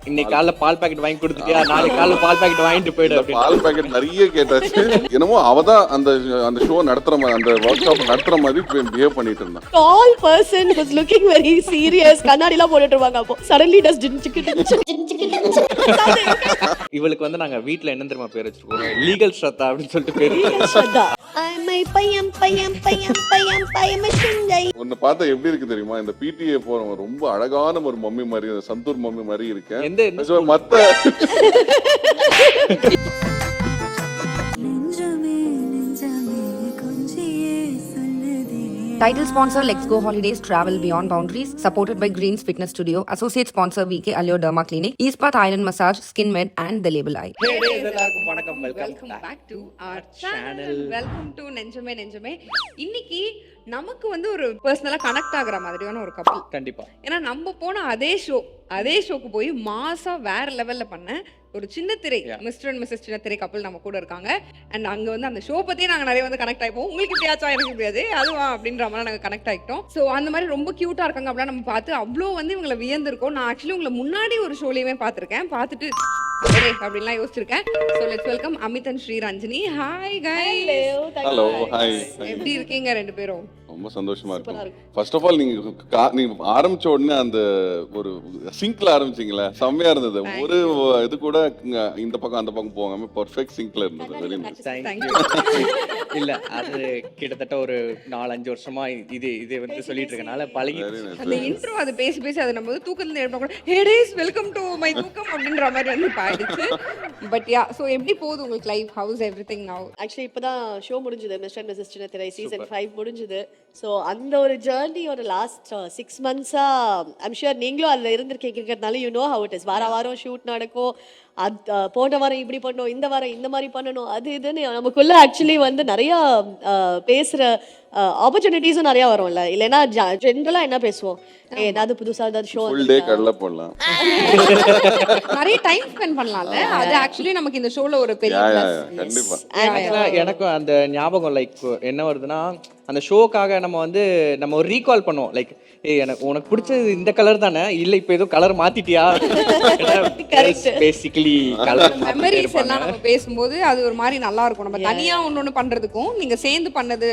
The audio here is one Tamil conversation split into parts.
இன்னைக்கு காலைல பால் பாக்கெட் வாங்கி கொடுத்துட்டியா, நாளைக்கு காலைல பால் பாக்கெட் வாங்கிட்டு போயிடு. பால் பாக்கெட் நிறைய கேட்டாச்சு. என்னமோ அவதான் அந்த ஷோ நடத்துற மாதிரி, அந்த ஒர்க் ஷாப் நடத்துற மாதிரி பிஹேவ் பண்ணிட்டு இருந்தான். Tall person was looking very serious. கண்ணாடி எல்லாம் போட்டுட்டு இருவாங்க. அப்போ suddenly does இவளுக்கு வந்து நாங்க வீட்ல என்ன தெரியுமா பேர் வச்சிருக்கோம், லீகல் ஸ்ரத்தா அப்படின்னு சொல்லிட்டு பேர். உன்னை பார்த்தா எப்படி இருக்கு தெரியுமா, இந்த பிடிஏ போறவங்க ரொம்ப அழகான ஒரு மம்மி மாதிரி, சந்தூர் மம்மி மாதிரி இருக்கேன். மத்த Title sponsor Let's Go Holidays Travel Beyond Boundaries, supported by Greens Fitness Studio, associate sponsor VK Allure Derma Clinic, East Path Island Massage, Skin Med and The Label Eye. Hey, எல்லாருக்கும் வணக்கம். Welcome back to our channel. Welcome to நெஞ்சமே. இன்னைக்கு நமக்கு வந்து ஒரு பர்சனலா கனெக்ட் ஆகுற மாதிரியான ஒரு கப்பல். கண்டிப்பா. ஏன்னா நம்ம போன அதே ஷோக்கு போய் மாசா வேற லெவல்ல பண்ண ஒரு சின்ன திரை மிஸ்டர் அண்ட் மிஸ்ஸஸ் சின்ன திரை கப்பல் நம்ம கூட இருக்காங்க. அண்ட் அங்க வந்து அந்த ஷோ பத்தி நாங்க நிறைய வந்து கனெக்ட் ஆயிப்போம். உங்களுக்கு எப்படியாச்சும் எனக்கு முடியாது அதுவா அப்படின்ற மாதிரி நாங்க கனெக்ட் ஆகிட்டோம். ஸோ அந்த மாதிரி ரொம்ப கியூட்டா இருக்காங்க அப்படிலாம் நம்ம பார்த்து அவ்வளோ வந்து இவங்களை வியந்திருக்கோம். நான் ஆக்சுவலி உங்களை முன்னாடி ஒரு ஷோலையுமே பார்த்துருக்கேன், பார்த்துட்டு அப்படின்லாம் யோசிச்சிருக்கேன். So let's welcome Amit and Sri Ranjini. Hi guys. Hello hi. எப்படி இருக்கீங்க ரெண்டு பேரும்? ரொம்ப சந்தோஷமா இருக்கும். ஃபர்ஸ்ட் ஆஃப் ஆல் நீங்க ஆரம்பிச்ச உடனே அந்த ஒரு சிங்க்ல ஆரம்பிச்சீங்களா, செம்மையா இருந்தது. ஒரு இது கூட இந்த பக்கம் அந்த பக்கம் போகாம பெர்ஃபெக்ட் சிங்க்ல இருந்தது. Very nice. இல்ல அது கிட்டத்தட்ட ஒரு 4-5 வருஷமா இது வந்து சொல்லிட்டு இருக்கனால பழகி அந்த இன்ட்ரோ அது பேசி அது நம்ம தூக்கத்துல எழுப்ப கூட ஹே டேஸ் வெல்கம் டு மை தூக்கம் அப்படின்ற மாதிரி வந்து பாடிச்சு. பட் யா, சோ எப்படி போகுது உங்களுக்கு லைஃப்? ஹவ் இஸ் எவ்ரிதிங் நவ? ஆக்சுவலி இப்பதான் ஷோ முடிஞ்சது, மிஸ்டர் அண்ட் மிஸ்ஸஸ் சின்ன திரை சீசன் 5 முடிஞ்சது. ஸோ அந்த ஒரு ஜேர்னி ஒரு லாஸ்ட் 6 months ஐம் ஷுர் நீங்களும் அதில் இருந்திருக்கீங்கிறதுனால you know how it is. வாரம் ஷூட் நடக்கும், அது போன வாரம் இப்படி பண்ணணும், இந்த வாரம் இந்த மாதிரி பண்ணணும், அது இதுன்னு நமக்குள்ள ஆக்சுவலி வந்து நிறையா பேசுகிற ஆப்பர்ச்சுனிட்டிஸும் நிறையா வரும்ல. இல்லைன்னா ஜென்ரலாக என்ன பேசுவோம், ஏதாவது புதுசாக ஏதாவது ஷோ கடலை போடலாம், நிறைய டைம் ஸ்பெண்ட் பண்ணலாம்ல. அது ஆக்சுவலி நமக்கு இந்த ஷோல ஒரு பெரிய கண்டிப்பா. எனக்கும் அந்த ஞாபகம் லைக் என்ன வருதுன்னா, அந்த ஷோக்காக நம்ம ஒரு ரீகால் பண்ணுவோம். லைக் எனக்கு உனக்கு பிடிச்சது இந்த கலர் தானே, இல்ல இப்ப ஏதோ கலர் மாத்திட்டியா, பேசிக்கலி கலர் மெமரிஸ் எல்லாம் நம்ம பேசும்போது அது ஒரு மாதிரி நல்லா இருக்கும். நம்ம தனியா ஒண்ணு பண்றதுக்கும் நீங்க சேர்ந்து பண்ணது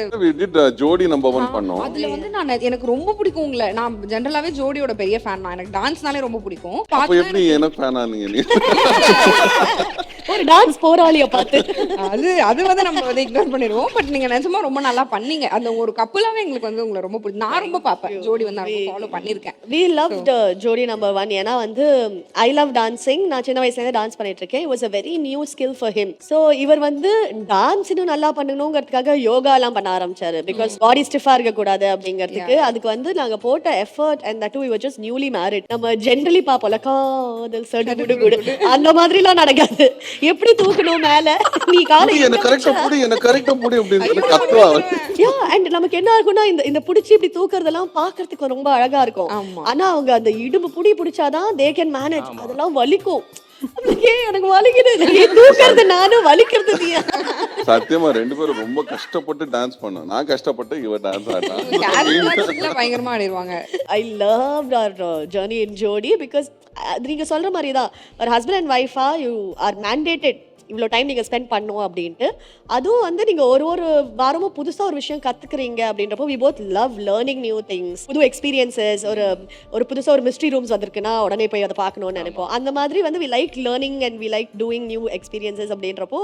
ஜோடி நம்பர் 1 பண்ணோம். அதுல வந்து எனக்கு ரொம்ப பிடிக்கும் உங்களை. நான் ஜெனரலாவே ஜோடியோட பெரிய ஃபேன் தான். எனக்கு டான்ஸ்னாலே ரொம்ப பிடிக்கும். அப்ப எப்படி எனக்கு ஃபேன் ஆனீங்க நீ? ஒரு டான்ஸ் போராளிய பார்த்து அது வந்து நம்ம வந்து இக்னோர் பண்ணிடுவோம். பட் நீங்க நிஜமா ரொம்ப நல்லா பண்ணீங்க. அந்த ஒரு கப்பலாவே எங்களுக்கு வந்து உங்களை ரொம்ப பிடிக்கும். நான் ரொம்ப பார்ப்பேன் ஜோடி வந்து ஃபாலோ பண்ணிருக்கேன். we loved ஜோடி நம்பர் 1. ஏன்னா வந்து ஐ லவ் டான்சிங். நான் சின்ன வயசுல இருந்து டான்ஸ் பண்ணிட்டு இருக்கேன். it was a very new skill for him. so இவர் வந்து டான்ஸ் இன்னும் நல்லா பண்ணணுங்கிறதுக்காக யோகா எல்லாம் பண்ண ஆரம்பிச்சாரு. பிகாஸ் பாடி ஸ்டிஃபா இருக்க கூடாது அப்படிங்கிறதுக்கு. அதுக்கு வந்து நாங்க போட்ட effort and that too we were just newly married. நம்ம ஜெனரலி பாப்போம்ல காதல் சடு குடு அந்த மாதிரி எல்லாம் நடக்காது. எப்படி தூக்கணும் மேல, நீ காலை எனக்கு கரெக்ட்டா புடி அப்படினு கத்துவா. and நமக்கு என்ன இருக்கும்னா இந்த புடிச்சு இப்படி தூக்குறதெல்லாம் பார்க்கிறதுக்கு ரொம்ப அழகா இருக்கும். ஆனா அவங்க அந்த இடுப்பு பிடிச்சாதான் they can manage. அதெல்லாம் வலிக்கும். எனக்கு வலிக்குது தூக்குறது, நானும் வலிக்கிறது நீ. சத்தியமா ரெண்டு பேரும் ரொம்ப கஷ்டப்பட்டு டான்ஸ் பண்ணோம். நான் கஷ்டப்பட்டு இவர் டான்ஸ் ஆடினா பயங்கரமா ஆடிடுவாங்க. I loved our journey in Jodi because நீங்க சொல்ற மாதிரி தான் ஒரு ஹஸ்பண்ட் அண்ட் ஒய்ஃபா யூ ஆர் மேண்டேட்டட் இவ்வளோ டைம் நீங்கள் ஸ்பெண்ட் பண்ணோம் அப்படின்ட்டு. அதுவும் வந்து நீங்கள் ஒரு வாரமும் புதுசாக ஒரு விஷயம் கற்றுக்குறீங்க அப்படின்றப்போ we both love learning new things, புது எக்ஸ்பீரியன்சஸ். ஒரு புதுசாக ஒரு மிஸ்ட்ரி ரூம்ஸ் வந்திருக்குன்னா உடனே போய் அதை பார்க்கணும்னு நினைப்போம். அந்த மாதிரி வந்து we like learning and we like doing new experiences அப்படின்றப்போ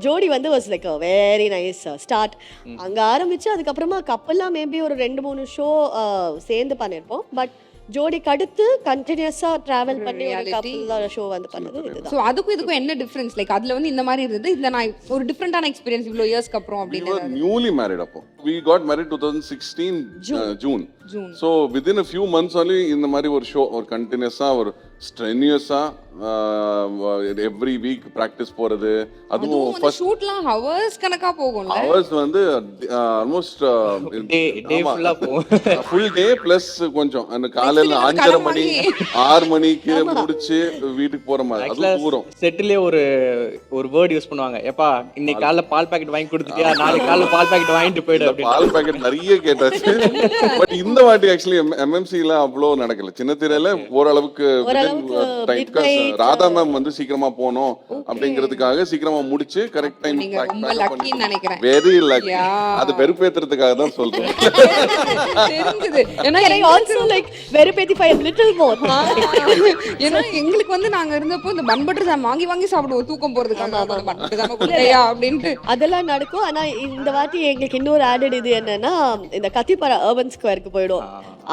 ஜோடி வந்து was like a very nice start. அங்கே ஆரம்பித்து அதுக்கப்புறமா கப்பல்லாம் மேபி ஒரு 2-3 ஷோ சேர்ந்து பண்ணியிருப்போம். பட் ஜோடிக்கு அடுத்து கண்டினியூஸா டிராவல் பண்ணி ஒரு கப்பல் ஷோ வந்து பண்ணது இதுதான். சோ அதுக்கும் இதுக்கும் என்ன டிஃபரன்ஸ்? லைக் அதுல வந்து இந்த மாதிரி இருந்தது, இதுல நான் ஒரு டிஃபரண்டான எக்ஸ்பீரியன்ஸ் இவ்வளவு இயர்ஸ்க்கு அப்புறம் அப்படின்னு. நியூலி மேரிட் அப்போ we got married 2016 June. so within a few months only இந்த மாதிரி ஒரு ஷோ ஒரு கண்டினியூஸா ஒரு ஸ்ட்ரெனியஸா எவ்ரி வீக் பிராக்டிஸ் போறது. அதுவும் ஃபர்ஸ்ட் ஷூட்லாம் ஹவர்ஸ் கணக்கா போகும்ல. ஹவர்ஸ் வந்து ஆல்மோஸ்ட் டே ஃபுல்லா போகும். ஃபுல் டே பிளஸ் கொஞ்சம் அந்த காலையில 5:30 மணி 6 மணிக்கு முடிச்சு வீட்டுக்கு போற மாதிரி. அது தூரம். செட்டிலே ஒரு வேர்ட் யூஸ் பண்ணுவாங்க, எப்பா இன்னைக்கு காலைல பால் பாக்கெட் வாங்கி கொடுத்துட்டியா, நாளைக்கு காலைல பால் பாக்கெட் வாங்கிட்டு போயிடு. பால் பாக்கெட் நிறைய கேட்டாச்சு. பட் இந்த வாட்டி ஆக்சுவலி MMC ல அவ்வளோ நடக்கல. சின்ன திரையில ஓரளவுக்கு ராதா மேம் வந்து சீக்கிரமா போனோம் அப்படிங்கிறதுக்காக சீக்கிரமா முடிச்சு கரெக்ட் டைம் நீங்க ரொம்ப லக்கின்னு நினைக்கிறேன். Very lucky. அது வெறுப்பேத்துறதுக்காக தான் சொல்றேன். தெரிஞ்சது. ஏன்னா Can I also like வெறுப்பேத்திஃபை a little more? ஏன்னா எங்களுக்கு வந்து நாங்க இருந்தப்போ இந்த பன் பட்டர் ஜாம் வாங்கி வாங்கி சாப்பிடுவோம் தூக்கம் போறதுக்காக பன் பட்டர் ஜாம் குட்டையா அப்படின்ட்டு. அதெல்லாம் நடக்கும். ஆனா இந்த வாட்டி எங்களுக்கு இன்னொரு ஆடட் இது என்னன்னா, இந்த கத்திப்பாரா அர்பன் ஸ்கொயருக்கு போயிடும்.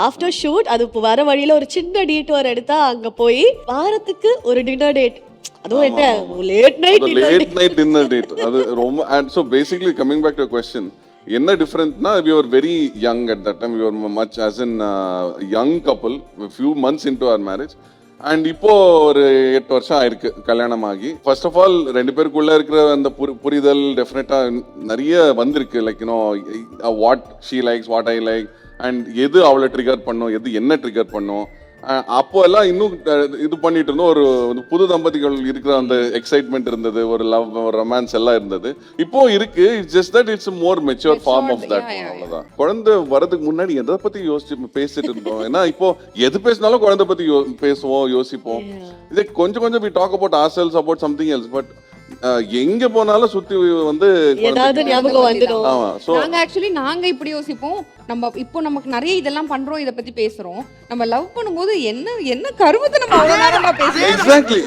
ஆஃப்டர் ஷூட் அது வர வழியில ஒரு சின்ன டீட்டோர் எடுத்தா அங்க போய் வாரத்துக்கு ஒரு டின்னர் டேட். அதுவும் என்ன லேட் நைட் டின்னர் டேட். அது ரொம்ப and so basically coming back to question, என்ன டிஃபரெண்ட்னா we were very young at that time. We were much as in young couple, a few months into our marriage. And இப்போ ஒரு 8 வருஷம் ஆயிருக்கு கல்யாணம் ஆகி. ஃபர்ஸ்ட் ஆஃப் ஆல் 2 பேருக்குள்ள இருக்கிற அந்த புரிதல் டெஃபினட்டா நிறைய வந்திருக்கு. Like you know what she likes, what I like, and எது அவளை ட்ரிகர் பண்ணும், எது என்ன ட்ரிகர் பண்ணும். அப்போ எல்லாம் இன்னும் இது பண்ணிட்டு இருந்தோம். ஒரு புது தம்பதிகள் இருக்கிற அந்த எக்ஸைட்மெண்ட் இருந்தது, ஒரு லவ், ஒரு ரொமான்ஸ் எல்லாம் இருந்தது. இப்போ இருக்கு. It's just that it's more mature form of that. அவ்வளவுதான். குழந்தை வரதுக்கு முன்னாடி எதை பத்தி பேசிட்டு இருந்தோம். ஏன்னா இப்போ எது பேசினாலும் குழந்தை பத்தி பேசுவோம், யோசிப்போம். இதே கொஞ்சம் கொஞ்சம் we talk about ourselves, about something else, but எங்க போனாலும் சுத்தி வந்து ஏதாவது ஞாபகம் வந்துடும். நாங்க ஆக்சுவலி நாங்க இப்படி யோசிப்போம். நம்ம இப்போ நமக்கு நிறைய இதெல்லாம் பண்றோம், இத பத்தி பேசுறோம். நம்ம லவ் பண்ணும்போது என்ன கருவத்தை நம்ம அவ்வளவு நேரமா பேசுறோம். எக்ஸாக்ட்லி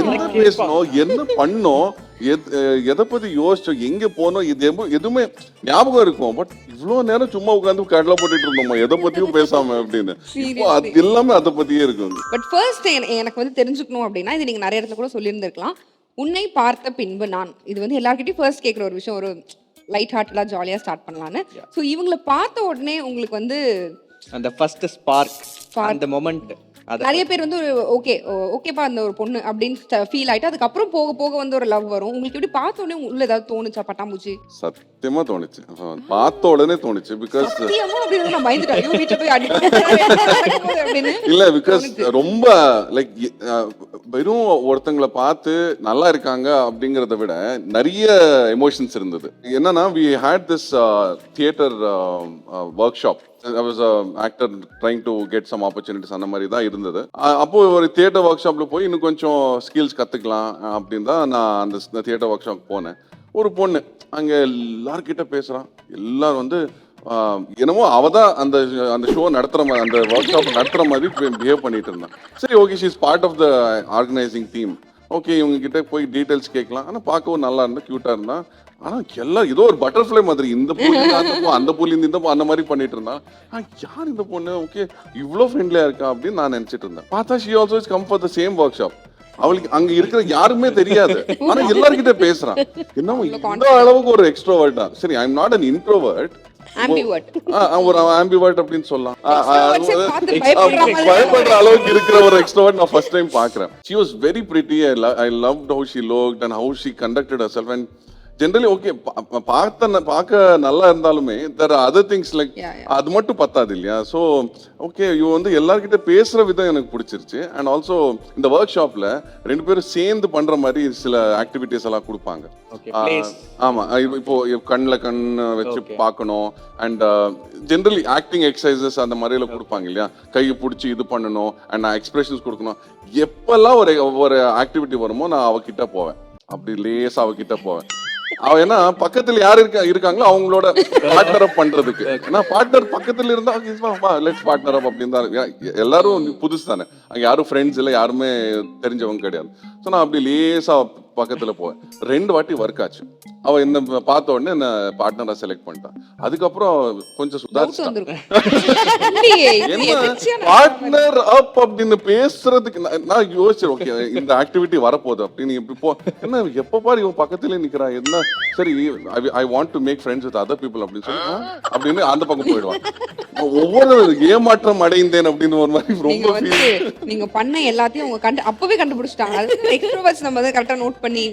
என்ன பேசணும், என்ன பண்ணோம், எதை பத்தி யோசிச்சோம், எங்க போனோம், இது எதுவுமே ஞாபகம் இருக்கும். பட் இவ்வளவு நேரம் சும்மா உட்காந்து கடலை போட்டுட்டு இருந்தோமா, எதை பத்தியும் பேசாம அப்படின்னு. இப்போ அது எல்லாமே அதை பத்தியே இருக்கும். பட் ஃபர்ஸ்ட் எனக்கு வந்து தெரிஞ்சுக்கணும் அப்படின்னா, இது நீங்க நிறைய இடத்துல கூட சொல்லியிருந்திருக்கலாம். உன்னை பார்த்த பின்பு நான், இது வந்து எல்லார்கிட்டயும் ஃபர்ஸ்ட் கேட்குற ஒரு விஷயம். ஒரு லைட் ஹார்ட்டடா ஜாலியா ஸ்டார்ட் பண்ணலான்னு. ஸோ இவங்களை பார்த்த உடனே உங்களுக்கு வந்து அந்த ஃபர்ஸ்ட் ஸ்பார்க், அந்த மொமெண்ட். நிறைய பேர் வந்து ஒரு ஓகேப்பா அந்த ஒரு பொண்ணு அப்படின்னு ஃபீல் ஆயிட்டு அதுக்கப்புறம் போக போக வந்து ஒரு லவ் வரும். உங்களுக்கு எப்படி பார்த்த உடனே உள்ள ஏதாவது தோணுச்சா? பட்டாம்பூச்சி சத்தியமா தோணுச்சு. பார்த்த உடனே தோணுச்சு. பிகாஸ் நான் பயந்துட்டேன் வீட்டுல போய் அப்படின்னு. இல்ல பிகாஸ் ரொம்ப லைக் வெறும் ஒருத்தங்களை பார்த்து நல்லா இருக்காங்க அப்படிங்கறத விட நிறைய எமோஷன்ஸ் இருந்தது. என்னன்னா we had this theater workshop. I was an actor trying to get some opportunities. அந்த மாதிரி தான் இருந்தது. அப்போ ஒரு தியேட்டர் ஒர்க் ஷாப்ல போய் இன்னும் கொஞ்சம் ஸ்கில்ஸ் கத்துக்கலாம் அப்படின்னு தான் நான் அந்த தியேட்டர் ஒர்க் ஷாப் போனேன். ஒரு பொண்ணு அங்க எல்லார்கிட்ட பேசுறான். எல்லாரும் வந்து என்னமோ அவதான் அந்த ஷோ நடத்துற மாதிரி, அந்த ஒர்க் ஷாப் நடத்துற மாதிரி பிஹேவ் பண்ணிட்டு இருந்தான். சரி, okay, she is part of the organising team. Okay, இவங்க கிட்ட போய் டீடைல்ஸ் கேட்கலாம். ஆனா பார்க்கவும் நல்லா இருந்தா, கியூட்டா இருந்தா. ஆனா எல்லாம் ஏதோ ஒரு பட்டர்ஃப்ளை மாதிரி, இந்த பூலி அந்த பூலி இந்த அந்த மாதிரி பண்ணிட்டு இருந்தான். யார் இந்த பொண்ணு, ஓகே இவ்வளோ ஃப்ரெண்ட்லியா இருக்கா அப்படின்னு நான் நினைச்சிட்டு இருந்தேன். பார்த்தா she also is come for the same work shop. அவளுக்கு அங்க இருக்கிற யாருமே தெரியாது, ஆனா எல்லார்கிட்ட பேசுறான். என்ன இந்த அளவுக்கு ஒரு எக்ஸ்ட்ரோவர்ட் தான். சரி, I am not an introvert, ஒரு ஆம்பிவர்ட் அப்படின்னு சொல்லலாம். பயப்படுற அளவுக்கு இருக்கிற ஒரு எக்ஸ்ட்ரோவர்ட் நான் ஃபர்ஸ்ட் டைம் பாக்குறேன். She was very pretty. I loved how she looked and how she conducted herself. And generally okay, பார்க்க நல்லா இருந்தாலுமே there are other things like அது மட்டும் பத்தாது இல்லையா. ஸோ ஓகே, இவ வந்து எல்லார்கிட்ட பேசுற விதம் எனக்கு பிடிச்சிருச்சு. அண்ட் ஆல்சோ இந்த ஒர்க் ஷாப்ல 2 பேரும் சேர்ந்து பண்ற மாதிரி சில ஆக்டிவிட்டிஸ் எல்லாம் கொடுப்பாங்க. ஆமா, இப்போ கண்ணில் கண் வச்சு பார்க்கணும். அண்ட் ஜென்ரலி ஆக்டிங் எக்ஸசைசஸ் அந்த மாதிரில கொடுப்பாங்க இல்லையா. கையை பிடிச்சி இது பண்ணணும் அண்ட் நான் எக்ஸ்பிரஷன்ஸ் கொடுக்கணும். எப்பெல்லாம் ஒரு ஆக்டிவிட்டி வருமோ நான் அவகிட்ட போவேன், அப்படி லேசா அவகிட்ட போவேன். அவ ஏன்னா பக்கத்துல யாரு இருக்காங்களோ அவங்களோட பார்ட்னர் அப் பண்றதுக்கு. ஏன்னா பார்ட்னர் பக்கத்துல இருந்தா லெட்ஸ் பார்ட்னர் அப் அப்படின்னு தான். எல்லாரும் புதுசு தானே, அங்க யாரும் ஃப்ரெண்ட்ஸ் இல்லை, யாருமே தெரிஞ்சவங்க கிடையாது. ஸோ நான் அப்படி லேசா பக்கத்துல போவேன். 2 வாட்டி ஒர்க் ஆச்சு. அவ என்ன பார்த்த உடனே என்ன பார்ட்னரா செலக்ட் பண்ணிட்டான். அதுக்கப்புறம் கொஞ்சம் சுதாரிச்சான். பார்ட்னர் அப் அப்படின்னு பேசுறதுக்கு நான் யோசிச்சேன், ஓகே இந்த ஆக்டிவிட்டி வரப்போகுது அப்படின்னு. இப்படி போ என்ன எப்ப பாரு இவன் பக்கத்துல நிக்கிறா, என்ன சரி I want to make friends with other people அப்படின்னு சொல்லி அப்படின்னு அந்த பக்கம் போயிடுவான். ஒவ்வொரு ஏமாற்றம் அடைந்தேன் அப்படின்னு ஒரு மாதிரி ரொம்ப நீங்க பண்ண எல்லாத்தையும் அவங்க அப்பவே கண்டுபிடிச்சிட்டாங்க. எக்ஸ்ட்ரோவர்ட்ஸ் நம்ம அதை கரெக்டா நோட் பண்ணி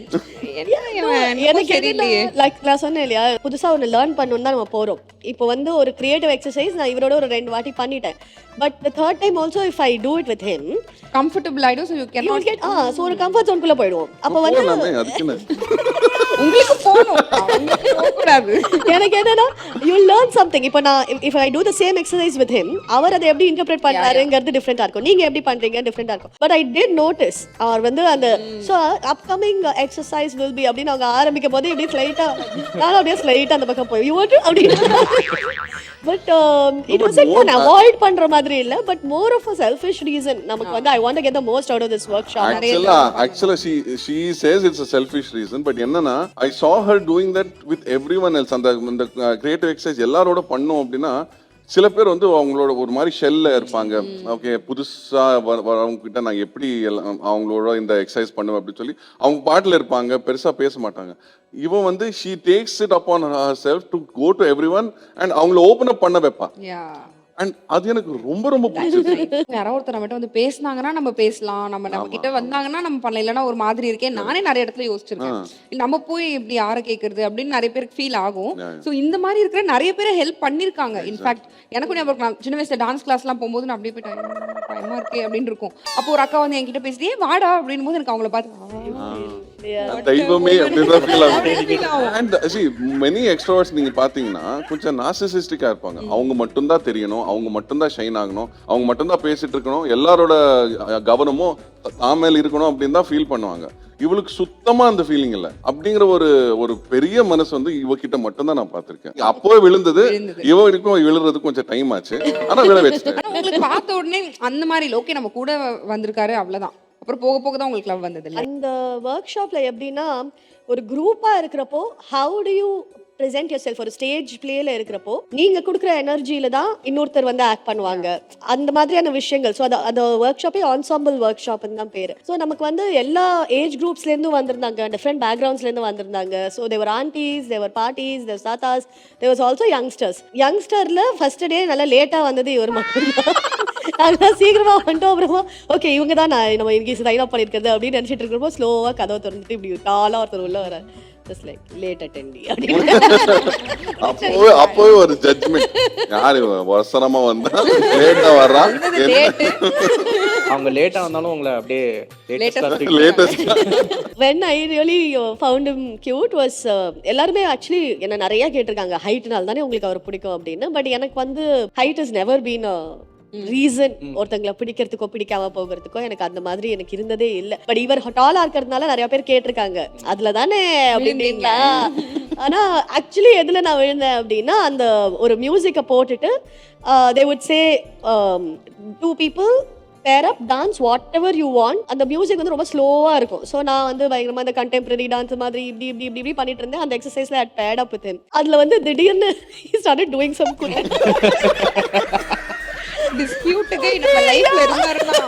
லைக் நான் சொன்னேன் இல்லையா, புதுசா ஒன்று லேர்ன் பண்ணணும்னு தான் நம்ம போறோம். இப்போ வந்து ஒரு கிரியேட்டிவ் எக்ஸசைஸ் நான் இவரோட ஒரு 2 வாட்டி பண்ணிட்டேன். But the third time also if I do it with him comfortable ஆயிடும். so you cannot get so ஒரு கம்ஃபர்ட் ஜோன் குள்ள போய்டுவோம். அப்ப வந்து உங்களுக்கு போகணும், அவங்க போகக்கூடாது. எனக்கு என்னன்னா யூ லேர்ன் சம்திங். இப்போ நான் if I do the same exercise with him, அவர் அதை எப்படி இன்டர்பிரேட் பண்றாருங்கிறது டிஃப்ரெண்டா இருக்கும், நீங்க எப்படி பண்றீங்க டிஃப்ரெண்டா இருக்கும். பட் ஐ டிட் நோட்டீஸ் அவர் வந்து அந்த so upcoming exercise will be அப்படின்னு அவங்க ஆரம்பிக்கும் போது இப்படி ஸ்லைட்டா நானும் அப்படியே ஸ்லைட்டா அந்த பக்கம் போய் யூ வாண்ட் அப்படின்னு. But it was like avoid பண்ற மாதிரி இல்ல, but more of a selfish reason. நமக்கு வந்து I want to get the most out of this workshop. Actually, she says it's a selfish reason, but என்னன்னா I saw her doing that with everyone else. அந்த creative exercise எல்லாரோட பண்ணோம் அப்படின்னா சில பேர் வந்து அவங்களோட ஒரு மாதிரி ஷெல்ல இருப்பாங்க. ஓகே, புதுசா வரவங்க கிட்ட நான் எப்படி அவங்களோட இந்த எக்ஸசைஸ் பண்ணுவேன் அப்படின்னு சொல்லி அவங்க பாட்டுல இருப்பாங்க, பெருசா பேச மாட்டாங்க. இவன் வந்து she takes it upon herself to go to everyone and அவங்கள ஓபன் அப் பண்ண வைப்பா. அண்ட் அது எனக்கு ரொம்ப ரொம்ப பிடிச்சது. யாரோ ஒருத்தர் நம்மகிட்ட வந்து பேசினாங்கன்னா நம்ம பேசலாம், நம்ம கிட்ட வந்தாங்கன்னா நம்ம பண்ணலாம், இல்லைன்னா ஒரு மாதிரி இருக்கேன். நானே நிறைய இடத்துல யோசிச்சிருக்கேன், நம்ம போய் இப்படி யாரை கேட்கறது அப்படின்னு நிறைய பேருக்கு ஃபீல் ஆகும். ஸோ இந்த மாதிரி இருக்கிற நிறைய பேரை ஹெல்ப் பண்ணிருக்காங்க. இன்ஃபேக்ட் எனக்கும் ஞாபகம், சின்ன வயசுல டான்ஸ் கிளாஸ்லாம் போகும்போது நான் அப்படியே போயிட்டு பயமா இருக்கே அப்படின்னு இருக்கும். அப்போ ஒரு அக்கா வந்து என்கிட்ட பேசிட்டே வாடா அப்படின்னு போது எனக்கு அவங்கள பார்த்து தெய்வமே அப்படின்னு ஃபீல் ஆகும். அண்ட் see many extroverts நீங்க பாத்தீங்கன்னா கொஞ்சம் நார்சிசிஸ்டிக்கா இருப்பாங்க. அவங்க மட்டும் தான் தெரியணும், அவங்க மட்டும் தான் ஷைன் ஆகணும், அவங்க மட்டும் தான் பேசிட்டு இருக்கணும், எல்லாரோட கவனமும் தாமேல் இருக்கணும் அப்படின்னு தான் ஃபீல் பண்ணுவாங்க. இவளுக்கு சுத்தமா அந்த ஃபீலிங் இல்ல. அப்படிங்கிற ஒரு பெரிய மனசு வந்து இவகிட்ட மட்டும் தான் நான் பார்த்திருக்கேன். அப்போ விழுந்தது, இவருக்கும் விழுறதுக்கு கொஞ்சம் டைம் ஆச்சு, ஆனா விழ வச்சுட்டேன். உங்களுக்கு பார்த்த உடனே அந்த மாதிரி ஓகே நம்ம கூட வந்திருக்காரு அவ்வளவுதான், அப்புறம் போக போக தான் உங்களுக்கு லவ் வந்தது இல்ல? அந்த ஒர்க் ஷாப்ல எப்படின்னா ஒரு குரூப்பா இருக்கிறப்போ how to you present yourself, ஒரு ஸ்டேஜ் பிளேல இருக்கிறப்போ நீங்க கொடுக்குற எனர்ஜியில தான் இன்னொருத்தர் வந்து ஆக்ட் பண்ணுவாங்க, அந்த மாதிரியான விஷயங்கள். ஸோ அந்த ஒர்க் ஷாப்பே ஆன்சாம்பிள் ஒர்க் ஷாப்னு தான் பேரு. ஸோ நமக்கு வந்து எல்லா ஏஜ் குரூப்ஸ்ல இருந்தும் வந்திருந்தாங்க, டிஃப்ரெண்ட் பேக்ரவுண்ட்ஸ்ல இருந்து வந்திருந்தாங்க. ஸோ தேவர் ஆன்டிஸ், தேவர் பாட்டிஸ், தேவர் தாத்தாஸ், தேவர் ஆல்சோ யங்ஸ்டர்ஸ். யங்ஸ்டர்ல ஃபர்ஸ்ட் டே நல்லா லேட்டா வந்தது இவர் மட்டும் தான். அதெல்லாம் சீக்கிரமா வந்துட்டோம். அப்புறமா ஓகே இவங்க தான் நம்ம இன்னைக்கு சைன் அப் பண்ணிருக்கிறது அப்படின்னு நினைச்சிட்டு இருக்கிறப்போ ஸ்லோவா கதவை திறந்துட்டு இப்படி டாலா ஒருத்தர் உள்ள வர லேட் அட்டெண்டி அப்படின்னு அப்போவே ஒரு ஜட்ஜ்மெண்ட், யாரு அவசரமா வந்தா லேட்டா வர்றா, அவங்க லேட்டா வந்தாலும் உங்களை அப்படியே latest. when I really found him cute was எல்லாருமே ஆக்சுவலி என்ன நிறைய கேட்டிருக்காங்க ஹைட்னால தானே உங்களுக்கு அவர் பிடிக்கும் அப்படின்னு. பட் எனக்கு வந்து height is never been reason ஒருத்தங்களை பிடிக்கிறதுக்கோ பிடிக்காம போகிறதுக்கோ. எனக்கு அந்த மாதிரி எனக்கு இருந்ததே இல்லை. பட் இவர் டாலா இருக்கிறதுனால நிறைய பேர் கேட்டிருக்காங்க அதுல தானே அப்படின்றீங்களா. ஆனா ஆக்சுவலி எதுல நான் விழுந்தேன் அப்படின்னா அந்த ஒரு மியூசிக்கை போட்டுட்டு they would say two people pair up, dance whatever you want. அந்த மியூசிக் வந்து ரொம்ப ஸ்லோவா இருக்கும். ஸோ நான் வந்து பயங்கரமா இந்த கண்டெம்பரரி டான்ஸ் மாதிரி இப்படி இப்படி இப்படி இப்படி பண்ணிட்டு இருந்தேன். அந்த எக்ஸசைஸ்ல I paired up with him. அதுல வந்து திடீர்னு he started doing some டிஸ்பியூட்டுக்கு நம்ம லைஃப்ல இருந்தாருன்னா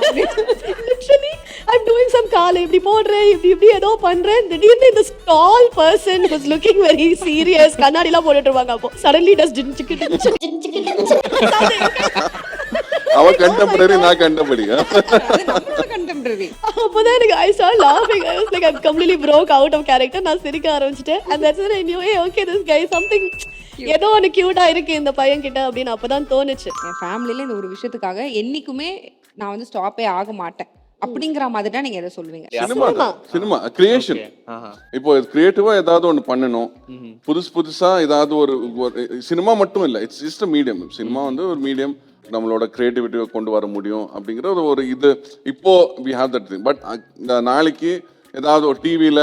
literally I'm doing some கால் இப்படி போடுறேன் இப்படி இப்படி ஏதோ பண்றேன். திடீர்னு இந்த tall person was looking very serious, கண்ணாடிலாம் போட்டுட்டு இருப்பாங்க. அப்போ suddenly does அவ கண்டெம்பரரி, நான் கண்டெம்பரரி. கண்டெம்பரரி. அப்போதான் எனக்கு I started laughing. I was like I'm completely broke out of character. நான் சிரிக்க ஆரம்பிச்சிட்டேன். And that's when I knew hey okay this guy something ஏதோ ஒன்று கியூட்டா இருக்கு இந்த பையன் கிட்ட அப்படின்னு அப்பதான் தோணுச்சு. என் ஃபேமிலியில இந்த ஒரு விஷயத்துக்காக என்னைக்குமே நான் வந்து ஸ்டாப்பே ஆக மாட்டேன் அப்படிங்கிற மாதிரி தான் நீங்க எதை சொல்லுவீங்க? Cinema creation. இப்போ கிரியேட்டிவா ஏதாவது ஒன்று பண்ணணும், புதுசா ஏதாவது ஒரு சினிமா மட்டும் இல்லை, it's just a medium. Cinema வந்து ஒரு மீடியம், நம்மளோட கிரியேட்டிவிட்டியை கொண்டு வர முடியும் அப்படிங்கிற ஒரு இது. இப்போ we have that thing. But நாளைக்கு ஏதாவது ஒரு டிவியில்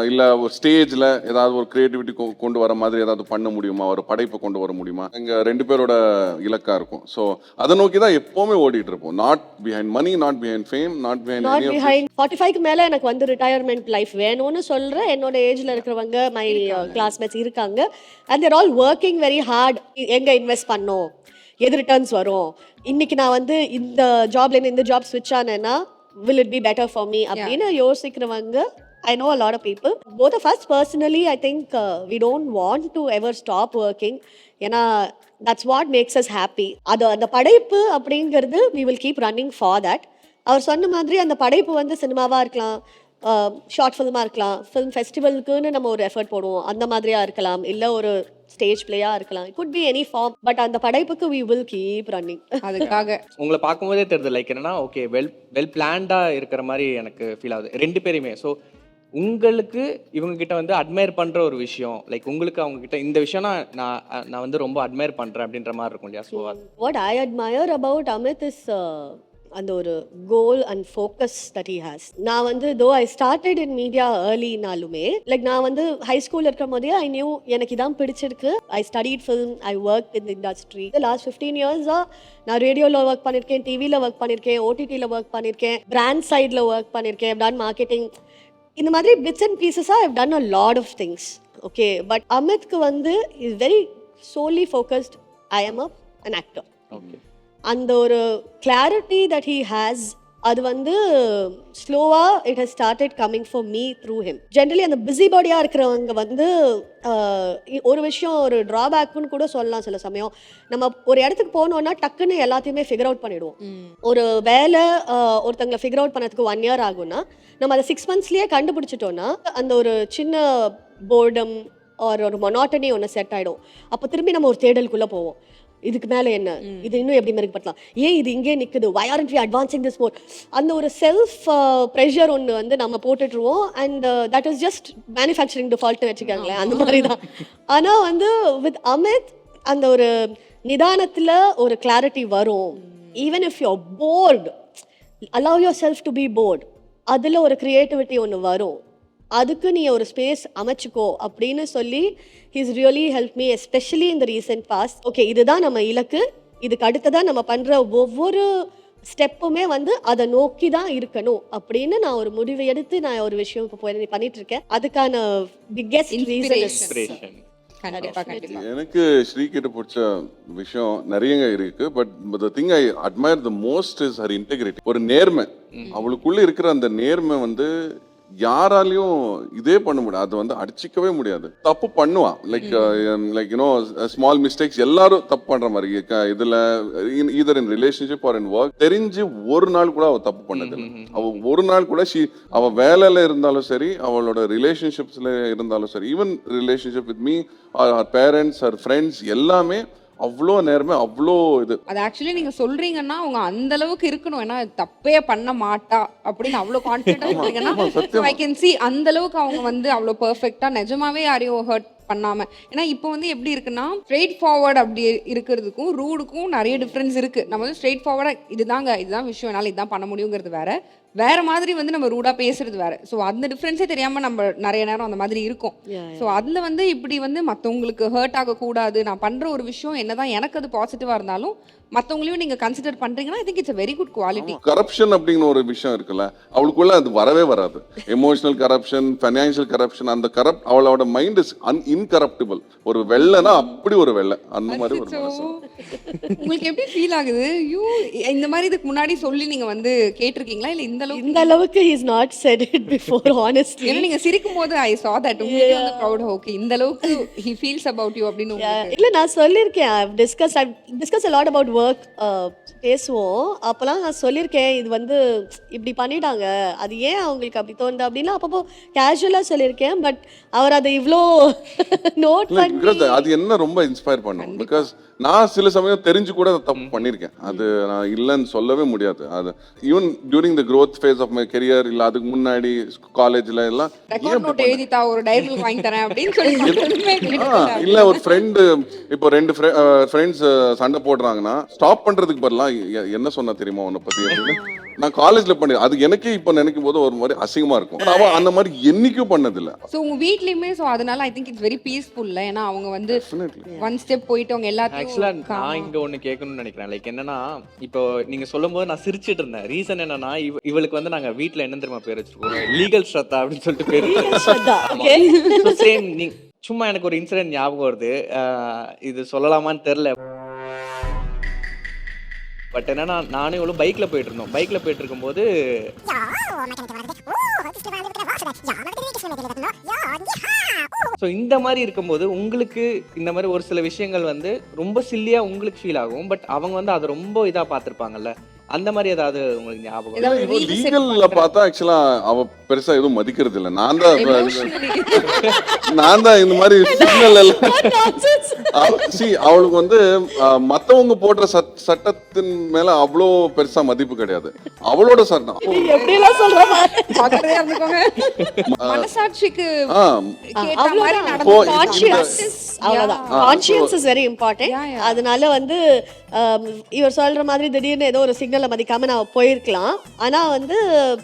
இல்லை ஒரு ஸ்டேஜில் ஏதாவது ஒரு கிரியேட்டிவிட்டி கொண்டு வர மாதிரி ஏதாவது பண்ண முடியுமா, ஒரு படைப்பை கொண்டு வர முடியுமா, எங்கள் 2 பேரோட இலக்கா இருக்கும். ஸோ அதை நோக்கி தான் எப்போவுமே ஓடிட்டு இருப்போம். Not behind money, not behind fame, not behind 45க்கு மேலே எனக்கு வந்து ரிட்டையர்மெண்ட் லைஃப் வேணும்னு சொல்கிறேன். என்னோட ஏஜில் இருக்கிறவங்க மை கிளாஸ்மேட்ஸ் இருக்காங்க. And there all working very hard. எங்கே இன்வெஸ்ட் பண்ணோம், எது ரிட்டர்ன்ஸ் வரும், இன்னைக்கு நான் வந்து இந்த ஜாப்லேருந்து இந்த ஜாப் ஸ்விட்ச் ஆனேன்னா will it be better for me அப்படின்னு யோசிக்கிறவங்க I know a lot of people. Both of us personally I think we don't want to ever stop working. ஏன்னா that's what makes us happy. அந்த படைப்பு அப்படிங்கிறது we will keep running for that. அவர் சொன்ன மாதிரி அந்த படைப்பு வந்து சினிமாவாக இருக்கலாம், ஷார்ட் ஃபில்மாக இருக்கலாம், ஃபிலிம் ஃபெஸ்டிவலுக்குன்னு நம்ம ஒரு எஃபர்ட் போடுவோம், அந்த மாதிரியாக இருக்கலாம், இல்லை ஒரு ஸ்டேஜ் பிளேயா இருக்கலாம். It could be any form. But அந்த படைப்புக்கு we will keep running. அதுக்காக உங்களை பார்க்கும்போதே தெரியுது லைக் என்னன்னா ஓகே வெல் பிளான்டா இருக்கிற மாதிரி எனக்கு ஃபீல் ஆகுது 2 பேருமே. ஸோ உங்களுக்கு இவங்க கிட்ட வந்து அட்மையர் பண்ற ஒரு விஷயம், லைக் உங்களுக்கு அவங்க கிட்ட இந்த விஷயம்னா நான் வந்து ரொம்ப அட்மையர் பண்றேன் அப்படின்ற மாதிரி இருக்கும் இல்லையா? So What I admire about Amit is அந்த ஒரு goal and focus that he has. நான் வந்து though I started in media ஏர்லினாலுமே லைக் நான் வந்து ஹை ஸ்கூல் இருக்கும் போதே ஐ நியூ எனக்கு இதான் பிடிச்சிருக்கு. ஐ studied film, I work in the industry. Last 15 இயர்ஸாக நான் ரேடியோவில் ஒர்க் பண்ணியிருக்கேன், டிவியில் ஒர்க் பண்ணியிருக்கேன், ஓடிடியில் ஒர்க் பண்ணியிருக்கேன், பிராண்ட் சைடில் ஒர்க் பண்ணியிருக்கேன், டன் மார்க்கெட்டிங், இந்த மாதிரி பிட்ஸ் அண்ட் பீசஸாக I've done a lot of things. Okay, but அமித்க்கு வந்து is very solely focused. I am an actor. Okay, அந்த ஒரு கிளாரிட்டி தட் ஹீ ஹேஸ், அது வந்து ஸ்லோவாக it has started coming for me through him. Generally அந்த பிஸி பாடியாக இருக்கிறவங்க வந்து ஒரு விஷயம் ஒரு ட்ராபேக்குன்னு கூட சொல்லலாம். சில சமயம் நம்ம ஒரு இடத்துக்கு போனோம்னா டக்குன்னு எல்லாத்தையுமே ஃபிகர் அவுட் பண்ணிடுவோம். ஒரு வேலை ஒருத்தங்களை ஃபிகர் அவுட் பண்ணதுக்கு 1 year ஆகும்னா நம்ம அதை 6 monthsலேயே கண்டுபிடிச்சிட்டோன்னா அந்த ஒரு சின்ன போர்டம் ஒரு மொனாட்டனி ஒன்று செட் ஆகிடும். அப்போ திரும்பி நம்ம ஒரு தேடலுக்குள்ளே போவோம். இதுக்கு மேலே என்ன, இது இன்னும் எப்படி மெருகப்படுத்தலாம், ஏன் இது இங்கே நிற்குது, why aren't we advancing this more, அந்த ஒரு செல்ஃப் ப்ரெஷர் ஒன்று வந்து நம்ம போட்டுட்டுருவோம். And that is just manufacturing டிஃபால்ட்னு வச்சுக்கோங்களேன், அந்த மாதிரி தான். ஆனால் வந்து வித் அமித் அந்த ஒரு நிதானத்தில் ஒரு கிளாரிட்டி வரும். Even if you bored, allow yourself to be bored, அதில் ஒரு க்ரியேட்டிவிட்டி ஒன்று வரும். அதுக்கு நீ ஒரு ஸ்பேஸ் அமைச்சுக்கோ அப்படின்னு சொல்லி he's really help me, especially in the recent past. Okay, இதுதான் நம்ம இலக்கு, இதுக்கு அடுத்ததான் நம்ம பண்ணுற ஒவ்வொரு ஸ்டெப்புமே வந்து அதை நோக்கி தான் இருக்கணும் அப்படின்னு நான் ஒரு முடிவு எடுத்து நான் ஒரு விஷயம் இப்போ பண்ணிட்டு இருக்கேன். அதுக்கான பிக்கெஸ்ட் ரீசன் இன்ஸ்பிரேஷன். கண்டிப்பா கண்டிப்பா. எனக்கு ஸ்ரீ கிட்ட பிடிச்ச விஷயம் நிறைய இருக்கு. But the thing I admire the most is her integrity. ஒரு நேர்மை, அவளுக்குள்ள இருக்கிற அந்த நேர்மை வந்து யாராலையும் இதே பண்ண முடியாது. அது வந்து அடிச்சிக்கவே முடியாது. தப்பு பண்ணுவான், லைக் யூனோ ஸ்மால் மிஸ்டேக்ஸ், எல்லாரும் தப்பு பண்ற மாதிரி இதுல either in relationship or in work. தெரிஞ்சு ஒரு நாள் கூட அவ தப்பு பண்ணது இல்லை. அவ ஒரு நாள் கூட அவ வேலையில இருந்தாலும் சரி, அவளோட ரிலேஷன்ஷிப்ஸ்ல இருந்தாலும் சரி, even relationship with me, her parents, her friends, எல்லாமே அவ்வளோ நேரமே அவ்வளோ இது. அது ஆக்சுவலி நீங்க சொல்றீங்கன்னா அவங்க அந்த அளவுக்கு இருக்கணும். ஏன்னா தப்பே பண்ண மாட்டா அப்படின்னு அவ்வளோ கான்ஃபிடென்ட்டா சொல்றீங்கன்னா ஐ கேன் see அந்த அளவுக்கு அவங்க வந்து அவ்வளோ பெர்ஃபெக்ட்டா நிஜமாவே யாரையும் ஹர்ட் பண்ணாம. ஏன்னா இப்போ வந்து எப்படி இருக்குன்னா ஸ்ட்ரெயிட் ஃபார்வர்ட் அப்படி இருக்கிறதுக்கும் ரூடுக்கும் நிறைய டிஃப்ரென்ஸ் இருக்கு. நம்ம வந்து ஸ்ட்ரெயிட் ஃபார்வர்டா இதுதான் விஷயம், என்னால் இதுதான் பண்ண முடியுங்கிறது வேற மாதிரி வந்து நம்ம ரூடா பேசுறது வேற. ஸோ அந்த டிஃப்ரென்ஸே தெரியாம நம்ம நிறைய நேரம் அந்த மாதிரி இருக்கும். ஸோ அதுல வந்து இப்படி வந்து மற்றவங்களுக்கு ஹர்ட் ஆகக்கூடாது, நான் பண்ற ஒரு விஷயம் என்னதான் எனக்கு அது பாசிட்டிவா இருந்தாலும் மற்றவங்களையும் நீங்க கன்சிடர் பண்றீங்கன்னா I think it's very good quality. Corruption அப்படிங்கிற ஒரு விஷயம் இருக்குல்ல, அவளுக்குள்ள அது வரவே வராது. எமோஷனல் கரப்ஷன், ஃபைனான்சியல் கரப்ஷன், அந்த அவளோட மைண்ட் இஸ் இன்கரப்டிபிள். ஒரு வெள்ளனா அப்படி ஒரு வெள்ளை, அந்த மாதிரி ஒரு மனசு. உங்களுக்கு எப்படி ஃபீல் ஆகுது? ஐயோ, இந்த மாதிரி இதுக்கு முன்னாடி சொல்லி நீங்க வந்து கேட்டிருக்கீங்களா? இல்ல இந்த அளவுக்கு he is not said it before honestly. ஏன்னா நீங்க சிரிக்கும் போது ஐ saw that உங்களுக்கு வந்து proud. ஓகே, இந்த அளவுக்கு he feels about you அப்படின்னு இல்ல நான் சொல்லிருக்கேன். I've discussed a lot about work. பேசுவோம். அப்போலாம் நான் சொல்லியிருக்கேன், இது வந்து இப்படி பண்ணிட்டாங்க, அது ஏன் அவங்களுக்கு அப்படி தோணுது அப்படின்னா அப்பப்போ கேஷுவலாக சொல்லியிருக்கேன். பட் அவர் அதை இவ்வளோ நோட் பண்ணி அது என்ன ரொம்ப இன்ஸ்பயர் பண்ணும். பிகாஸ் நான் சில சமயம் தெரிஞ்சு கூட அதை தப்பு பண்ணியிருக்கேன். அது நான் இல்லைன்னு சொல்லவே முடியாது. அது even during the growth phase of my career, இல்லை அதுக்கு முன்னாடி காலேஜில் எல்லாம் ரெக்கார்ட் நோட் எழுதிட்டா ஒரு டைரி வாங்கி தரேன் அப்படின்னு சொல்லி இல்லை ஒரு ஃப்ரெண்டு, இப்போ 2 ஃப்ரெண்ட்ஸ் சண்டை போடுறாங்கன்னா ஸ்டாப் பண்ணுறதுக்கு பதிலாக என்ன சொன்னா தெரியுமா உன்னை பற்றி அப்படின்னு நான் காலேஜில் பண்ணி அது எனக்கே இப்போ நினைக்கும் போது ஒரு மாதிரி அசிங்கமாக இருக்கும். அவன் அந்த மாதிரி என்னைக்கும் பண்ணதில்லை. ஸோ உங்க வீட்லயுமே ஸோ அதனால I think it's very peaceful. ஏன்னா அவங்க வந்து ஒன் ஸ்டெப் போயிட்டு அவங்க எல்லாத்தையும் ஆக்சுவலா நான் இங்க ஒண்ணு கேட்கணும்னு நினைக்கிறேன். லைக் என்னன்னா, இப்போ நீங்க சொல்லும் போது நான் சிரிச்சிட்டு இருந்தேன். ரீசன் என்னன்னா, இவளுக்கு வந்து நாங்க வீட்ல என்ன தெரியுமா பேர் வச்சிருக்கோம், லீகல் ஸ்ரத்தா அப்படின்னு சொல்லிட்டு பேர். சேம் நீங்க சும்மா எனக்கு ஒரு இன்சிடென்ட் ஞாபகம் வருது. இது சொல்லலாமான்னு தெரியல. பட் என்னன்னா, நானும் இவ்வளோ பைக்ல போயிட்டு இருக்கும்போது ஸோ இந்த மாதிரி இருக்கும்போது உங்களுக்கு இந்த மாதிரி ஒரு சில விஷயங்கள் வந்து ரொம்ப சில்லியாக உங்களுக்கு ஃபீல் ஆகும். பட் அவங்க வந்து அதை ரொம்ப இதாக பார்த்துருப்பாங்கல்ல. அந்த மாதிரி ஏதாவது உங்களுக்கு ஞாபகம்? லீகல்ல பார்த்தா ஆக்சுவலா அவ பெருசா எதுவும் மதிக்கிறது இல்ல. நான் தான் இந்த மாதிரி சிக்னல் எல்லாம் அவளுக்கு வந்து மத்தவங்க போடுற சட்டத்தின் மேல அவ்வளோ பெருசா மதிப்பு கிடையாது. அவளோட சட்டம் எப்படி எல்லாம் சொல்ற பார்க்கறதே இருந்துக்கோங்க. மனசாட்சிக்கு கேட்ட மாதிரி அவ்வளவுதான். Conscience is very important. அதனால வந்து இவர் சொல்ற மாதிரி திடீர்னு ஏதோ ஒரு சிக்னலை மதிக்காம நான் போயிருக்கலாம். ஆனா வந்து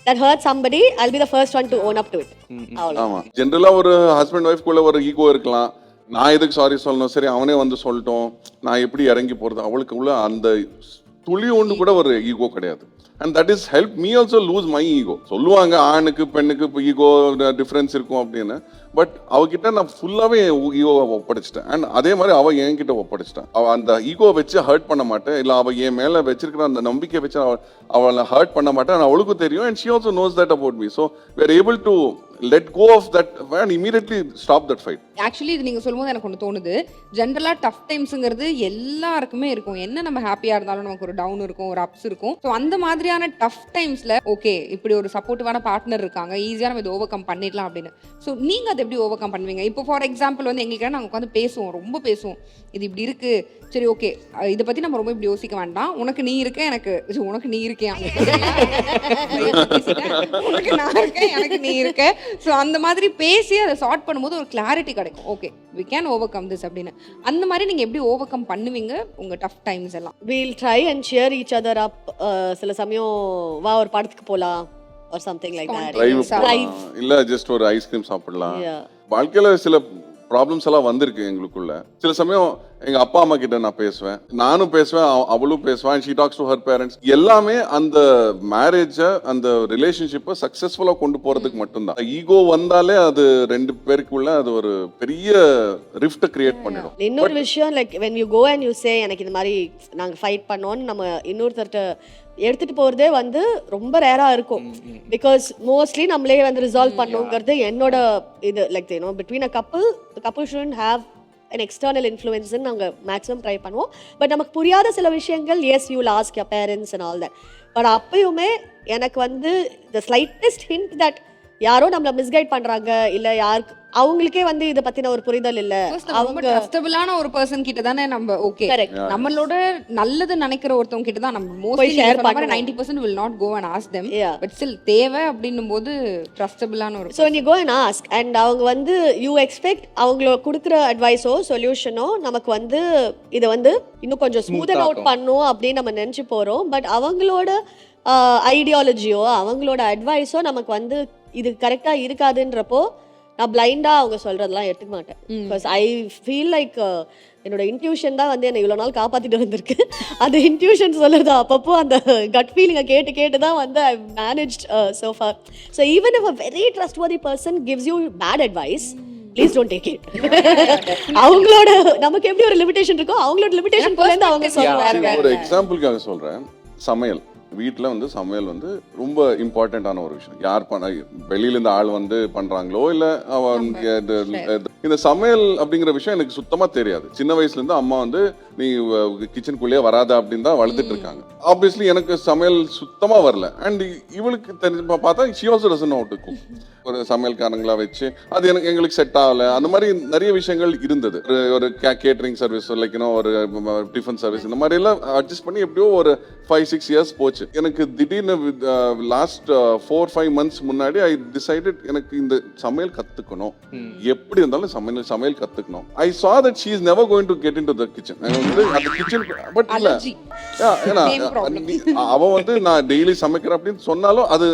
that hurt somebody, I'll be the first one to own up to it. ஆமா, ஜெனரலா ஒரு ஹஸ்பண்ட் ஒய்ஃப் குள்ள ஒரு ஈகோ இருக்கலாம். நான் எதுக்கு சாரி சொல்லணும், சரி அவனே வந்து சொல்லட்டும், நான் எப்படி இறங்கி போறது. அவளுக்கு உள்ள அந்த துளி ஒன்று கூட ஒரு ஈகோ கிடையாது. And that is help me also lose my ego. சொல்லுவாங்க ஆணுக்கு பெண்ணுக்கு ஈகோ டிஃபரன்ஸ் இருக்கும் அப்படின்னு. பட் அவகிட்ட நான் ஃபுல்லாவே ஈகோவை ஒப்படைச்சிட்டேன். அண்ட் அதே மாதிரி அவ என்கிட்ட ஒப்படைச்சிட்டான். அவ அந்த ஈகோ வச்சு ஹர்ட் பண்ண மாட்டேன், இல்ல அவ என் மேல வச்சிருக்கிற அந்த நம்பிக்கை வச்சு அவளை ஹர்ட் பண்ண மாட்டேன். அவளுக்கும் தெரியும். And she also knows that about me. So we are able to let go of that and immediately stop that fight. Actually இது நீங்க சொல்லும்போது எனக்கு ஒன்று தோணுது. ஜென்ரலா டஃப் டைம்ஸுங்கிறது எல்லாருக்குமே இருக்கும். என்ன நம்ம ஹாப்பியா இருந்தாலும் நமக்கு ஒரு டவுன் இருக்கும், ஒரு அப்ஸ் இருக்கும். ஸோ அந்த மாதிரியான டஃப் டைம்ஸ்ல ஓகே இப்படி ஒரு சப்போர்ட்டிவான பார்ட்னர் இருக்காங்க, ஈஸியாக நம்ம இதை ஓவர் கம் பண்ணிடலாம் அப்படின்னு. ஸோ நீங்க அதை எப்படி ஓவர் கம் பண்ணுவீங்க? இப்போ ஃபார் எக்ஸாம்பிள் வந்து எங்களுக்கு நாங்கள் உட்காந்து பேசுவோம், ரொம்ப பேசுவோம். இது இப்படி இருக்கு, சரி ஓகே இதை பத்தி நம்ம ரொம்ப இப்படி யோசிக்க வேண்டாம், உனக்கு நீ இருக்க, எனக்கு உனக்கு நீ இருக்கேன், உனக்கு நான் இருக்கேன், எனக்கு நீ இருக்க. ஸோ அந்த மாதிரி பேசி அதை சார்ட் பண்ணும்போது ஒரு கிளாரிட்டி கிடைக்கும். Okay we can overcome this அப்படின்னு. அந்த மாதிரி நீங்க எப்படி ஓவர் கம் பண்ணுவீங்க உங்க டஃப் டைம்ஸ் எல்லாம்? we'll try and cheer each other up. சில சமயம் வா ஒரு படத்துக்கு போலாம் or something like that. Drive இல்ல ஜஸ்ட் ஒரு ஐஸ்கிரீம் சாப்பிடலாம். வாழ்க்கையில சில ப்ராப்ளம்ஸ் எல்லாம் வந்திருக்கு எங்களுக்குள்ள. சில சமயம் எங்க அப்பா அம்மா கிட்ட நான் பேசுவேன், நானும் பேசுவேன், அவளும் பேசுவேன். she talks to her parents. எல்லாமே அந்த மேரேஜ அந்த ரிலேஷன்ஷிப்பை சக்சஸ்ஃபுல்லா கொண்டு போறதுக்கு மட்டும்தான். ஈகோ வந்தாலே அது ரெண்டு பேருக்குள்ள அது ஒரு பெரிய ரிஃப்ட் கிரியேட் பண்ணிடும். இன்னொரு விஷயம் like when you go and you say எனக்கு இந்த மாதிரி நாங்க ஃபைட் பண்ணோம்னு நம்ம இன்னொருத்தர்ட்ட எடுத்துட்டு போறதே வந்து ரொம்ப ரேரா இருக்கும். பிகாஸ் மோஸ்ட்லி நம்மளே வந்து ரிசால்வ் பண்ணுங்கிறது என்னோட இது. Like you know between a couple the couple shouldn't have an external influence ன்னு நாங்கள் மேக்ஸிமம் ட்ரை பண்ணுவோம். பட் நமக்கு புரியாத சில விஷயங்கள் yes you will ask your parents and all that. But அப்பயுமே எனக்கு வந்து the slightest hint that யாரோ நம்மள மிஸ்கைட் பண்றாங்க, இல்ல யாருக்கு அவங்களுக்கே வந்து இத பத்தின ஒரு புரிதல் இல்ல, அவங்க ட்ரஸ்டபிளான ஒரு பர்சன் கிட்ட தானே நம்ம ஓகே நம்மளோட நல்லது நினைக்கிற ஒருத்தவங்க கிட்ட தான் நம்ம மோஸ்ட்லி ஷேர் பண்ற 90% will not go and ask them. But still தேவை அப்படினும்போது ட்ரஸ்டபிளான ஒரு so when you go and ask and அவங்க வந்து you expect அவங்கள கொடுக்குற அட்வைஸோ சொல்யூஷனோ நமக்கு வந்து இத வந்து இன்னும் கொஞ்சம் ஸ்மூத் அவுட் பண்ணும் அப்படின்னு நம்ம நினைச்சு போறோம். பட் அவங்களோட ஐடியாலஜியோ அவங்களோட அட்வைஸோ நமக்கு வந்து இது கரெக்டா இருக்காதுன்றப்போ நான் பிளைண்டா அவங்க சொல்றதெல்லாம் எடுத்துக்க மாட்டேன். பிகாஸ் ஐ ஃபீல் லைக் என்னோட இன்ட்யூஷன் தான் வந்து என்னை இவ்வளோ நாள் காப்பாத்திட்டு வந்திருக்கு. அந்த இன்ட்யூஷன் சொல்றது அப்பப்போ அந்த கட் ஃபீலிங்கை கேட்டு கேட்டு தான் வந்து ஐ managed so far. So even if a very trustworthy person gives you bad advice, please don't take it. அவங்களோட நமக்கு எப்படி ஒரு லிமிடேஷன் இருக்கோ அவங்களோட லிமிடேஷன் இருந்து அவங்க சொல்றாங்க. ஒரு எக்ஸாம்பிளுக்காக சொல்றேன், சமையல் வீட்டில் வந்து சமையல் வந்து ரொம்ப இம்பார்ட்டண்ட்டான ஒரு விஷயம். யார் வெளியிலேருந்து ஆள் வந்து பண்ணுறாங்களோ இல்லை இந்த சமையல் அப்படிங்கிற விஷயம் எனக்கு சுத்தமாக தெரியாது. சின்ன வயசுலேருந்து அம்மா வந்து நீ கிச்சனுக்குள்ளேயே வராத அப்படின்னு தான் வளர்த்துட்டு இருக்காங்க. ஆப்வியஸ்லி எனக்கு சமையல் சுத்தமாக வரல. அண்ட் இவளுக்கு தெரிஞ்சு பார்த்தா she also doesn't know how to cook. ஒரு சமையல்காரங்களா வச்சு அது எங்களுக்கு செட் ஆகலை. அந்த மாதிரி நிறைய விஷயங்கள் இருந்தது. ஒரு கேட்டரிங் சர்வீஸ் லைக் ஒரு டிஃபன் சர்வீஸ் இந்த மாதிரி எல்லாம் அட்ஜஸ்ட் பண்ணி எப்படியோ ஒரு 5-6 years போச்சு. எனக்கு திடீர்னு லாஸ்ட் 4-5 months முன்னாடி ஐ டிசைடட் எனக்கு இந்த சமையல் கத்துக்கணும், எப்படி இருந்தாலும் சமையல் கத்துக்கணும். ஐ saw that she is never going to get into the kitchen. அந்த கிச்சன் பட் இல்ல அவ வந்து நான் டெய்லி சமைக்கிறேன் அப்படின்னு சொன்னாலும் அது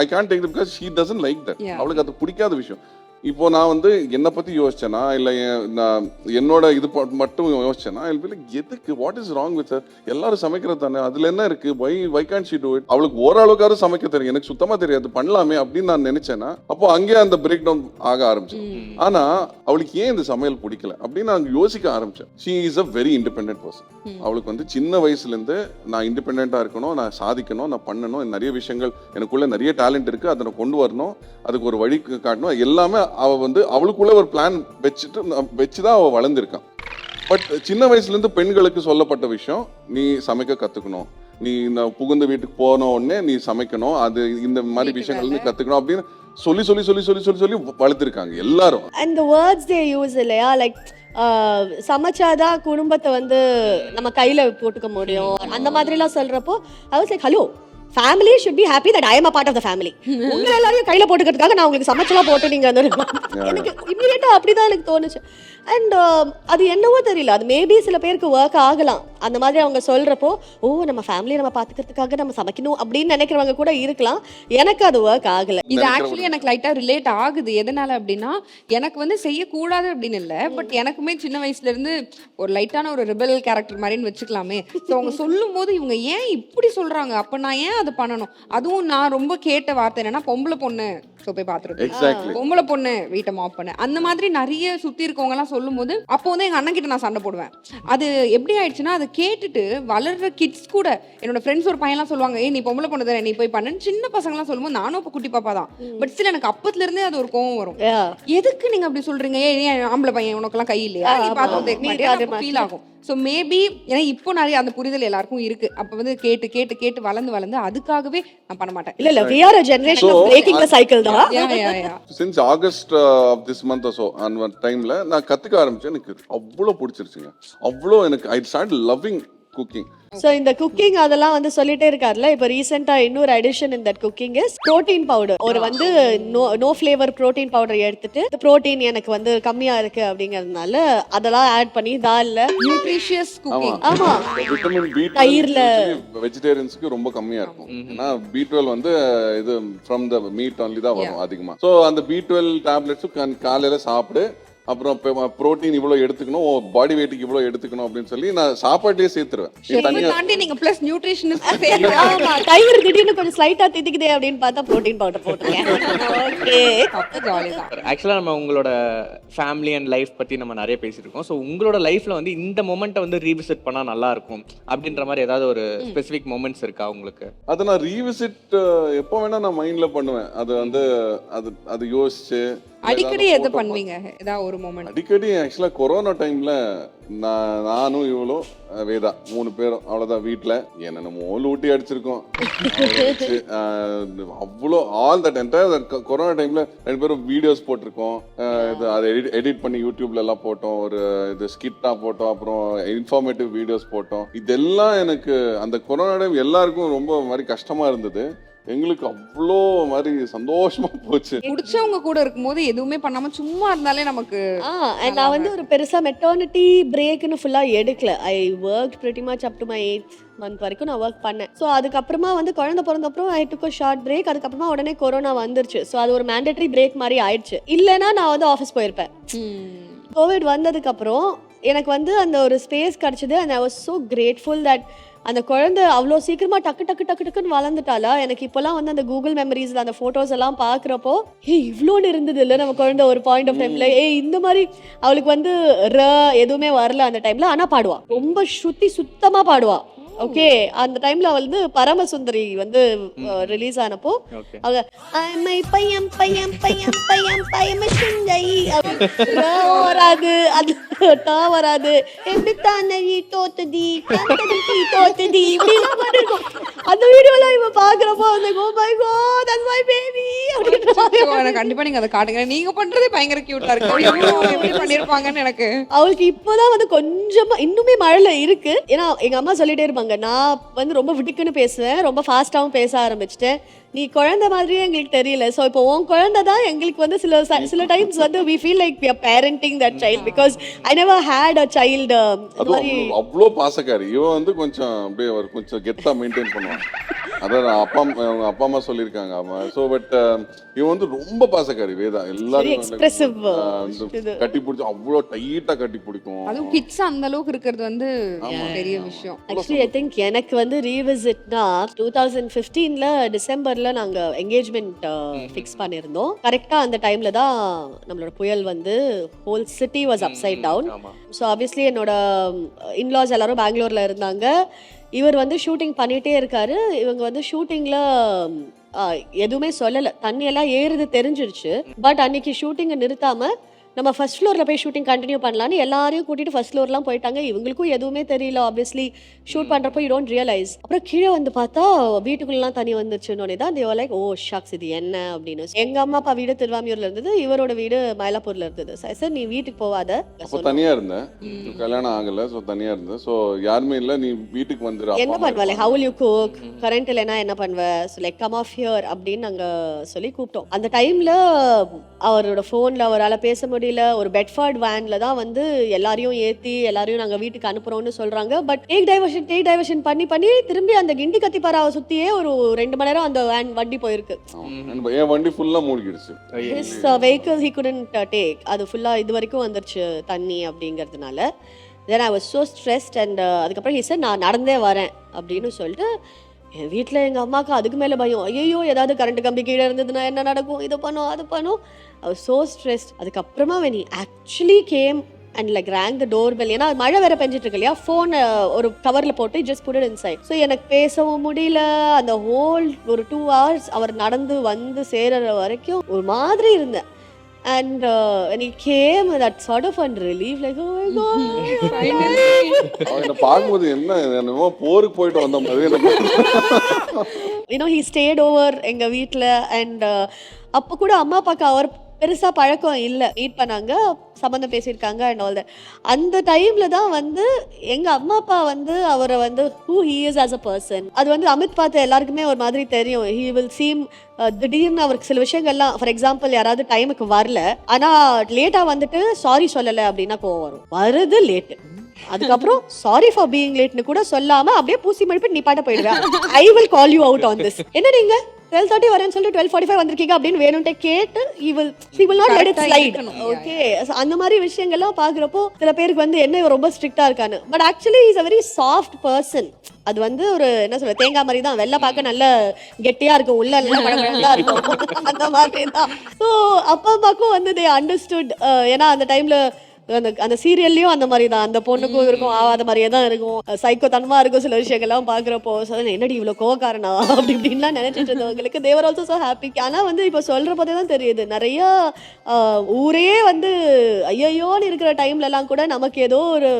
I can't take it because she doesn't like that. அவளுக்கு அது பிடிக்காத விஷயம். இப்போ நான் வந்து என்னை பத்தி யோசிச்சேனா இல்லை நான் என்னோட இது மட்டும் யோசிச்சேனா எதுக்கு வாட் இஸ் ராங் வித் எல்லாரும் சமைக்கிறது தானே, அதுல என்ன இருக்கு, why can't she do it. அவளுக்கு ஓரளவுக்காவது சமைக்க தெரியும், எனக்கு சுத்தமா தெரியாது, பண்ணலாமே அப்படின்னு நான் நினைச்சேன்னா அப்போ அங்கேயே அந்த பிரேக் டவுன் ஆக ஆரம்பிச்சேன். ஆனா அவளுக்கு ஏன் இந்த சமையல் பிடிக்கல அப்படின்னு நான் யோசிக்க ஆரம்பிச்சேன். She is a very independent person. அவளுக்கு வந்து சின்ன வயசுல இருந்து நான் இண்டிபெண்டா இருக்கணும், நான் சாதிக்கணும், நான் பண்ணணும், நிறைய விஷயங்கள் எனக்குள்ள நிறைய டேலண்ட் இருக்கு, அதை நான் கொண்டு வரணும், அதுக்கு ஒரு வழி காட்டணும், எல்லாமே அவ வந்து அவளுக்குள்ள ஒரு பிளான் வச்சுதான் அவ வளர்ந்துருக்கான். பட் சின்ன வயசுல இருந்து பெண்களுக்கு சொல்லப்பட்ட விஷயம் நீ சமைக்க கத்துக்கணும், நான் புகுந்த வீட்டுக்கு போன உடனே நீ சமைக்கணும், அது இந்த மாதிரி விஷயங்கள் வந்து கத்துக்கணும் அப்படின்னு சொல்லி வளர்த்துருக்காங்க எல்லாரும். And the words they use இல்லையா, லைக் சமைச்சாதான் குடும்பத்தை வந்து நம்ம கையில போட்டுக்க முடியும் அந்த மாதிரிலாம் சொல்றப்போ I was like hello, family should be happy that I am a part of the family. உங்க எல்லாரையும் கையில போட்டுக்கிறதுக்காக நான் உங்களுக்கு சமைச்சலாம் போட்டு நீங்க வந்து எனக்கு இமீடியட்டா அப்படிதான் எனக்கு தோணுச்சு. அண்ட் அது என்னவோ தெரியல, அது மேபி சில பேருக்கு ஒர்க் ஆகலாம். அந்த மாதிரி அவங்க சொல்றப்போ ஓ நம்ம ஃபேமிலியை நம்ம பாத்துக்கிறதுக்காக நம்ம சமைக்கணும் அப்படின்னு நினைக்கிறவங்க கூட இருக்கலாம். எனக்கு அது ஒர்க் ஆகல. இது ஆக்சுவலி எனக்கு லைட்டா ரிலேட் ஆகுது. எதனால அப்படின்னா எனக்கு வந்து செய்யக்கூடாது அப்படின்னு இல்லை, பட் எனக்குமே சின்ன வயசுல இருந்து ஒரு லைட்டான ஒரு ரிபல் கேரக்டர் மாதிரின்னு வச்சுக்கலாமே. ஸோ அவங்க சொல்லும் போது இவங்க ஏன் இப்படி சொல்றாங்க, அப்ப நான் ஏன் அதை பண்ணணும். அதுவும் நான் ரொம்ப கேட்ட வார்த்தை என்னன்னா பொம்பளை பொண்ணு ஸோ போய் பார்த்துருக்கேன், பொம்பளை பொண்ணு வீட்டை மாப் பண்ணு, அந்த மாதிரி நிறைய சுத்தி இருக்கவங்க எல்லாம் சொல்லும் போது அப்போ வந்து எங்க அண்ணன் கிட்ட நான் சண்டை போடுவேன். அது எப்படி ஆயிடுச்சுன்னா அதை கேட்டுட்டு வளர்ற கிட்ஸ் கூட என்னோட ஃப்ரெண்ட்ஸ் ஒரு பையன்லாம் சொல்லுவாங்க ஏ நீ பொம்பளை பொண்ணு தானே நீ போய் பண்ணுன்னு. சின்ன பசங்கலாம் சொல்லும்போது நானும் இப்போ குட்டி பாப்பா தான், பட் ஸ்டில் எனக்கு அப்பத்துல இருந்தே அது ஒரு கோவம் வரும். எதுக்கு நீங்க அப்படி சொல்றீங்க, ஏன் ஆம்பளை பையன் உனக்கெல்லாம் கை இல்லையா, நீ பார்த்து ஃபீல் ஆகும். ஸோ மேபி ஏன்னா இப்போ நிறைய அந்த புரிதல் எல்லாருக்கும் இருக்கு. அப்ப வந்து கேட்டு கேட்டு கேட்டு வளர்ந்து அதுக்காகவே நான் பண்ண மாட்டேன். இல்ல we are a generation of breaking the cycle தான். Since August of this month or so அந்த டைம்ல நான் கத்துக்க ஆரம்பிச்சேன். எனக்கு அவ்வளவு பிடிச்சிருச்சுங்க, அவ்வளோ எனக்கு I started loving cooking. So இந்த குக்கிங் அதெல்லாம் வந்து சொல்லிட்டே இருக்காருல்ல. இப்போ ரீசெண்டா இன்னொரு addition in that cooking is protein powder. ஒரு வந்து நோ ஃப்ளேவர் புரோட்டீன் பவுடர் எடுத்துட்டு புரோட்டீன் எனக்கு வந்து கம்மியா இருக்கு அப்படிங்கறதுனால அதெல்லாம் ஆட் பண்ணி தால்ல நியூட்ரிஷியஸ் குக்கிங். ஆமா, விட்டமின் B12 வெஜிடேரியன்ஸ்க்கு ரொம்ப கம்மியா இருக்கும். ஏன்னா B12 வந்து இது ஃப்ரம் த மீட் ஒன்லி தான் வரும் அதிகமா. சோ அந்த B12 டேப்லெட்ஸும் காலையில சாப்பிடு, அப்புறம் புரோட்டீன் இவ்வளவு எடுத்துக்கணும், பாடி வெயிட்டுக்கு இவ்வளவு எடுத்துக்கணும் அப்படின்னு சொல்லி நான் சாப்பாட்டிலே சேர்த்துருவேன். நீங்க பிளஸ் நியூட்ரிஷனிஸ்ட். ஆமா, தயிர் திடீர்னு கொஞ்சம் ஸ்லைட்டா திதிக்குதே அப்படின்னு பார்த்தா புரோட்டீன் பவுடர் போட்டுருக்கேன். ஓகே, அப்ப ஜாலி தான். ஆக்சுவலா நம்ம உங்களோட ஃபேமிலி அண்ட் லைஃப் பத்தி நம்ம நிறைய பேசியிருக்கோம். ஸோ உங்களோட லைஃப்ல வந்து இந்த மொமெண்ட்டை வந்து ரீவிசிட் பண்ணா நல்லா இருக்கும் அப்படின்ற மாதிரி ஏதாவது ஒரு ஸ்பெசிபிக் மொமெண்ட்ஸ் இருக்கா உங்களுக்கு? அதை நான் ரீவிசிட் எப்போ வேணா நான் மைண்ட்ல பண்ணுவேன். அது வந்து அது யோசிச்சு அடிக்கடி எது பண்ணுவீங்க, ஏதாவது ஒரு மொமெண்ட்? அடிக்கடி ஆக்சுவலா கொரோனா டைம்ல நானும் இவ்வளோ வேதா 3 பேரும் அவ்வளவுதான் வீட்டுல என்னென்னமோ லூட்டி அடிச்சிருக்கோம். அவ்வளோ ஆல் தட் என்டையர் கொரோனா டைம்ல 2 பேரும் வீடியோஸ் போட்டிருக்கோம். அதை எடிட் பண்ணி யூடியூப்ல எல்லாம் போட்டோம், ஒரு இது ஸ்கிட்டா போட்டோம், அப்புறம் இன்ஃபார்மேட்டிவ் வீடியோஸ் போட்டோம். இதெல்லாம் எனக்கு அந்த கொரோனா டைம் எல்லாருக்கும் ரொம்ப மாதிரி கஷ்டமா இருந்தது. எங்களுக்கு அவ்வளோ மாதிரி சந்தோஷமா போச்சு. பிடிச்சவங்க கூட இருக்கும்போது எதுவுமே பண்ணாம சும்மா இருந்தாலே நமக்கு. நான் வந்து ஒரு பெருசா மெட்டர்னிட்டி பிரேக்னு ஃபுல்லா எடுக்கல. I work pretty much up to my 8th month வரைக்கும் நான் ஒர்க் பண்ணேன். ஸோ அதுக்கப்புறமா வந்து குழந்தை பிறந்தப்புறம் ஐ டுக் a short break. அதுக்கப்புறமா உடனே கொரோனா வந்துருச்சு. ஸோ அது ஒரு மேண்டேட்டரி பிரேக் மாதிரி ஆயிடுச்சு. இல்லைன்னா நான் வந்து ஆஃபீஸ் போயிருப்பேன். கோவிட் வந்ததுக்கு அப்புறம் எனக்கு வந்து அந்த ஒரு ஸ்பேஸ் கிடைச்சது. And I was so grateful that அந்த குழந்தை அவ்வளோ சீக்கிரமா டக்குன்னு வளர்ந்துட்டாளா. எனக்கு இப்போலாம் வந்து அந்த கூகுள் மெமரிஸ்ல அந்த போட்டோஸ் எல்லாம் பாக்குறப்போ இவ்வளோன்னு இருந்தது இல்லை நம்ம குழந்தை ஒரு பாயிண்ட் ஆஃப் டைம்ல. இந்த மாதிரி அவளுக்கு வந்து எதுவுமே வரல அந்த டைம்ல. ஆனா பாடுவா, ரொம்ப சுத்தமா பாடுவா. ஓகே, அந்த டைம்ல வந்து பரமசுந்தரி வந்து ரிலீஸ் ஆனப்போ அவங்க பையன் பையன் பையன் பையன் பையன் வராது, அது வராது, தோத்துதி இப்படிலாம் பண்ணிருக்கோம். அந்த வீடியோலாம் இவ பாக்குறப்போ அந்த oh my god that's my baby அப்படின்ற கண்டிப்பா நீங்க அதை காட்டுங்க. நீங்க பண்றதே பயங்கர கியூட்டா இருக்கு. எப்படி பண்ணிருப்பாங்கன்னு எனக்கு. அவளுக்கு இப்போதான் வந்து கொஞ்சமா இன்னுமே மழையில இருக்கு. ஏன்னா எங்க அம்மா சொல்லிட்டே இருப்பாங்க, நான் வந்து ரொம்ப விடுக்குன்னு பேசுவேன், ரொம்ப ஃபாஸ்டாவும் பேச ஆரம்பிச்சிட்டேன். நீ குழந்தை மாதிரியே எங்களுக்கு தெரியல. ஸோ இப்போ உன் குழந்தை தான் எங்களுக்கு வந்து சில டைம்ஸ் வந்து we feel like we are parenting that child because I never had a child. அவ்வளோ பாசக்காரி. இவன் வந்து கொஞ்சம் அப்படியே ஒரு கொஞ்சம் கெத்தா மெயின்டைன் பண்ணுவான். அதான் அப்பா அம்மா சொல்லியிருக்காங்க. ஸோ பட் இவன் வந்து ரொம்ப பாசக்காரி வேதா. எல்லாரும் கட்டி பிடிச்சி அவ்வளோ டைட்டா கட்டி பிடிக்கும். அதுவும் கிட்ஸ் அந்த அளவுக்கு இருக்கிறது வந்து பெரிய விஷயம். ஆக்சுவலி ஐ திங்க் எனக்கு வந்து ரீவிசிட்னா 2015ல டிசம்பர்ல நாங்க என்கேஜ்மெண்ட் ஃபிக்ஸ் பண்ணியிருந்தோம். கரெக்டா அந்த டைம்ல தான் நம்மளோட புயல் வந்து whole city was upside down. So obviously என்னோட இன்லாஸ் எல்லாரும் பெங்களூர்ல இருந்தாங்க. இவர் வந்து ஷூட்டிங் பண்ணிட்டே இருக்காரு. இவங்க வந்து ஷூட்டிங்ல எதுவுமே சொல்லலை, தண்ணி எல்லாம் ஏறுது தெரிஞ்சிருச்சு. பட் அன்னைக்கு ஷூட்டிங்கை நிறுத்தாம நம்ம ஃபர்ஸ்ட் ஃப்ளோரில் போய் ஷூட்டிங் கண்டினியூ பண்ணலான்னு எல்லாரையும் கூட்டிட்டு ஃபர்ஸ்ட் ஃப்ளோர்லாம் போயிட்டாங்க. இவங்களுக்கும் எதுவுமே தெரியல, ஆப்வியஸ்லி ஷூட் பண்ணுறப்போ யூ டோன்ட் ரியலைஸ். அப்புறம் கீழே வந்து பார்த்தா வீட்டுக்குள்ளலாம் தண்ணி வந்துச்சுன்னு தான் தேவர் லைக், ஓ ஷாக்ஸ் இது என்ன அப்படின்னு. எங்கள் அம்மா அப்பா வீடு திருவாமியூரில் இருந்தது, இவரோட வீடு மயிலாப்பூரில் இருந்தது. சார் நீ வீட்டுக்கு போவாத. அப்போ தனியாக இருந்தேன், கல்யாணம் ஆகலை, ஸோ தனியாக இருந்தேன். ஸோ யாருமே இல்லை, நீ வீட்டுக்கு வந்துடு. என்ன பண்ணுவ, like how will you cook, current இல்லைன்னா என்ன பண்ணுவ, so like come of here அப்படின்னு நாங்கள் சொல்லி கூப்பிட்டோம். அந்த டைமில் அவரோட ஃபோனில் அவரால் பேச முடியல. ஒரு பெட்ஃபர்ட் வேனில் தான் வந்து எல்லாரையும் ஏற்றி எல்லாரையும் நாங்கள் வீட்டுக்கு அனுப்புகிறோம்னு சொல்கிறாங்க. பட் டேக் டைவர்ஷன் பண்ணி பண்ணி திரும்பி அந்த கிண்டி கத்திப்பாராவை சுற்றியே ஒரு 2 மணி நேரம் அந்த வண்டி போயிருக்கு. என் வண்டி ஃபுல்லாக மூழ்கிடுச்சு. His vehicle he couldn't take, அது ஃபுல்லாக இது வரைக்கும் வந்துருச்சு தண்ணி அப்படிங்கிறதுனால. Then I was so stressed and அதுக்கப்புறம் ஹி செட் நான் நடந்தே வரேன் அப்படின்னு சொல்லிட்டு என் வீட்டில் எங்கள் அம்மாவுக்கு அதுக்கு மேலே பயம். ஐயோ ஏதாவது கரண்ட் கம்பி கீழே இருந்ததுன்னா என்ன நடக்கும், இது பண்ணும் அது பண்ணும். ஐ வாஸ் ஸோ ஸ்ட்ரெஸ்ட். அதுக்கப்புறமா when he actually came and like rang the doorbell, ஏன்னா மழை வேற பெஞ்சிட்டு இருக்கு இல்லையா, ஃபோன் ஒரு கவரில் போட்டு just put it inside. So எனக்கு பேசவும் முடியல. அந்த ஹோல் ஒரு 2 hours அவர் நடந்து வந்து சேர வரைக்கும் ஒரு மாதிரி இருந்தேன். And when he came, that sort of a relief, like, oh my God. அவன் என்னை பார்க்கும்போது என்னமோ போருக்கு போயிட்டு வந்த மாதிரி. You know, he stayed over எங்க வீட்டில். அண்ட் அப்போ கூட அம்மா அப்பாவுக்கு அவர் பெருசா பழக்கம் இல்லை. மீட் பண்ணாங்க, சம்மந்தம் பேசியிருக்காங்க அண்ட் ஆல் தட். அந்த டைம்ல தான் வந்து எங்க அம்மா அப்பா வந்து அவரை வந்து who he is as a person, அது வந்து அமித் பார்த்து எல்லாருக்குமே ஒரு மாதிரி தெரியும். he will seem திடீர்னு அவருக்கு சில விஷயங்கள்லாம், ஃபார் எக்ஸாம்பிள் யாராவது டைமுக்கு வரல ஆனா லேட்டா வந்துட்டு சாரி சொல்லலை அப்படின்னா கோவம் வரும். வருது லேட்டு, அதுக்கப்புறம் சாரி ஃபார் பீயிங் லேட்னு கூட சொல்லாம அப்படியே பூசி மழுப்பி நீ பாட்ட போயிடுவேன். I will call you out on this. என்ன நீங்க 12:30 வரேன்னு சொல்லிட்டு 12:45 வந்திருக்கீங்க அப்படின்னு வேணும்ட்டே கேட்டு he will not let it slide. Okay, அந்த மாதிரி விஷயங்கள்லாம் பாக்குறப்போ சில பேருக்கு வந்து என்ன ரொம்ப ஸ்ட்ரிக்டா இருக்கான்னு. But actually is a very soft person. அது வந்து ஒரு என்ன சொல்ற தேங்காய் மாதிரி தான், வெளில பார்க்க நல்ல கெட்டியா இருக்கும், உள்ள எல்லாம் பழப்பழமா இருக்கும், அந்த மாதிரி தான். ஸோ அப்பா அம்மாக்கும் வந்து they understood. ஏன்னா அந்த டைம்ல அந்த சீரியல்லையும் அந்த மாதிரி தான், அந்த பொண்ணுக்கும் இருக்கும் ஆகாத மாதிரியே தான் இருக்கும், சைக்கோ தனமா இருக்கும் சில விஷயங்கள்லாம் பாக்குறப்போ. என்னடி இவ்வளவு கோவக்காரனா அப்படி இப்படின்லாம் நினைச்சிட்டு இருந்தவங்களுக்கு தேவர் ஆல்சோ ஸோ ஹாப்பி. ஆனா வந்து இப்போ சொல்ற போதே தான் தெரியுது, நிறைய ஊரே வந்து ஐயோன்னு இருக்கிற டைம்ல எல்லாம் கூட நமக்கு ஏதோ ஒரு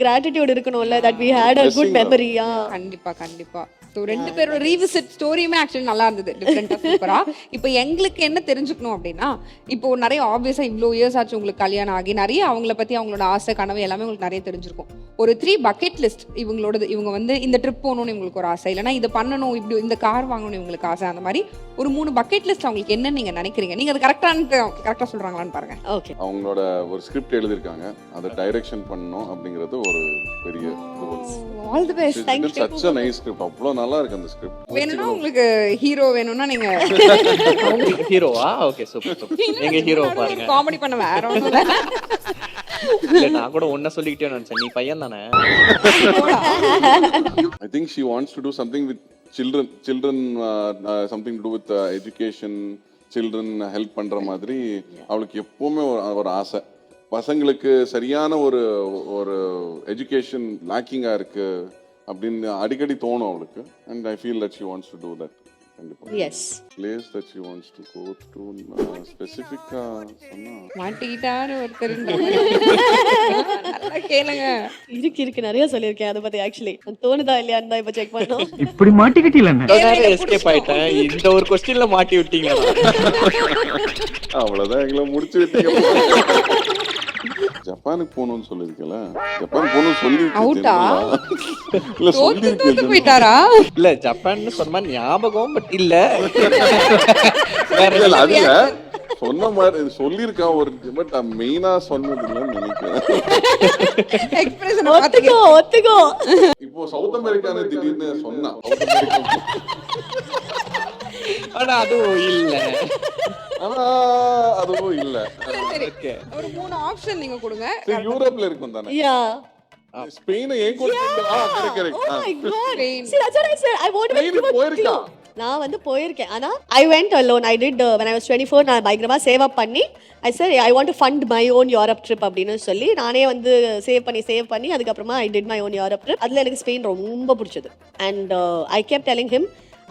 கிராட்டிடியூட் இருக்கணும்ல, that we had a good memory. கண்டிப்பா கண்டிப்பா. ஸோ 2 பேரோட ரீவிசிட் ஸ்டோரியுமே ஆக்சுவலி நல்லா இருந்தது, டிஃப்ரெண்டாக சூப்பரா. இப்போ எங்களுக்கு என்ன தெரிஞ்சுக்கணும் அப்படின்னா, இப்போ நிறைய ஆப்வியஸாக இவ்வளோ இயர்ஸ் ஆச்சு உங்களுக்கு கல்யாணம் ஆகி, நிறைய அவங்கள பற்றி அவங்களோட ஆசை கனவு எல்லாமே உங்களுக்கு நிறைய தெரிஞ்சிருக்கும். ஒரு 3 பக்கெட் லிஸ்ட் இவங்களோடது, இவங்க வந்து இந்த ட்ரிப் போகணும்னு இவங்களுக்கு ஒரு ஆசை, இல்லைனா இதை பண்ணணும், இப்படி இந்த கார் வாங்கணும்னு இவங்களுக்கு ஆசை, அந்த மாதிரி ஒரு 3 பக்கெட் லிஸ்ட் அவங்களுக்கு என்னன்னு நீங்கள் நினைக்கிறீங்க? நீங்கள் அது கரெக்டாக சொல்கிறாங்களான்னு பாருங்க. ஓகே, அவங்களோட ஒரு ஸ்கிரிப்ட் எழுதியிருக்காங்க, அதை டைரக்ஷன் பண்ணணும் அப்படிங்கிறது ஒரு பெரிய all the best. Thank you. such a nice script. அவ்வளோ நல்லா இருக்கு அந்த ஸ்கிரிப்ட். வேணும்னா உங்களுக்கு ஹீரோ வேணும்னா நீங்க ஹீரோவா? Okay, super. எங்க ஹீரோ பாருங்க, காமெடி பண்ண வேற ஒண்ணும் இல்ல. இல்ல நான் கூட ஒன்ன சொல்லிக்கிட்டே நினைச்சேன், நீ பையன் தானே. I think she wants to do something with children something to do with education, children help பண்ற மாதிரி அவளுக்கு எப்பவுமே ஒரு ஆசை. பசங்களுக்கு சரியான ஒரு எஜுகேஷன் லேக்கிங்கா இருக்கு அப்படின்னு அடிக்கடி தோணும் அவளுக்கு. And I feel that she wants to do that. கண்டிப்பா yes, place that she wants to go to ஸ்பெசிஃபிக்கா சொன்னா மாட்டிக்கிட்டாரு ஒருத்தர். நல்லா கேளுங்க. இருக்கு நிறைய சொல்லியிருக்கேன் அதை பத்தி. ஆக்சுவலி தோணுதா இல்லையான்னு தான் இப்போ செக் பண்ணோம். இப்படி மாட்டிக்கிட்டீங்களா? எஸ்கேப் ஆயிட்டேன், இந்த ஒரு கொஸ்டின்ல மாட்டி விட்டீங்க. அவ்வளவுதான், எங்களை முடிச்சு விட்டீங்க. ஜப்பானுக்கு போகணும்னு சொல்லிருக்கல, ஜப்பான் போகணும்னு அவுட்டா? இல்ல தோத்து போயிட்டாரா? இல்ல ஜப்பான்னு சொன்ன ஞாபகம், பட் இல்ல இல்ல அதுல சொன்ன மாதிரி சொல்லியிருக்கான் ஒரு, பட் மெயினா சொன்னது இல்லைன்னு நினைக்கிறேன். எக்ஸ்பிரஷன் ஒத்துக்கோ. இப்போ சவுத் அமெரிக்கான்னு திடீர்னு சொன்னா, சவுத் அமெரிக்கா ஆனா அதுவும் இல்ல. அதுவும் இல்ல. ஒரு 3 ஆப்ஷன் நீங்க கொடுங்க. யூரோப்ல இருக்கும் தானே? யா, ஸ்பெயின் ஏன் கூட correct. oh my god, see that's what I said, I want to give a போயிருக்கா. நான் வந்து போயிருக்கேன், ஆனா I went alone. I did when I was 24 நான் பயங்கரமா சேவ் அப் பண்ணி I said I want to fund my own Europe trip அப்படின்னு சொல்லி நானே வந்து சேவ் பண்ணி அதுக்கப்புறமா I did my own Europe trip. அதுல எனக்கு ஸ்பெயின் ரொம்ப பிடிச்சது. And I kept telling him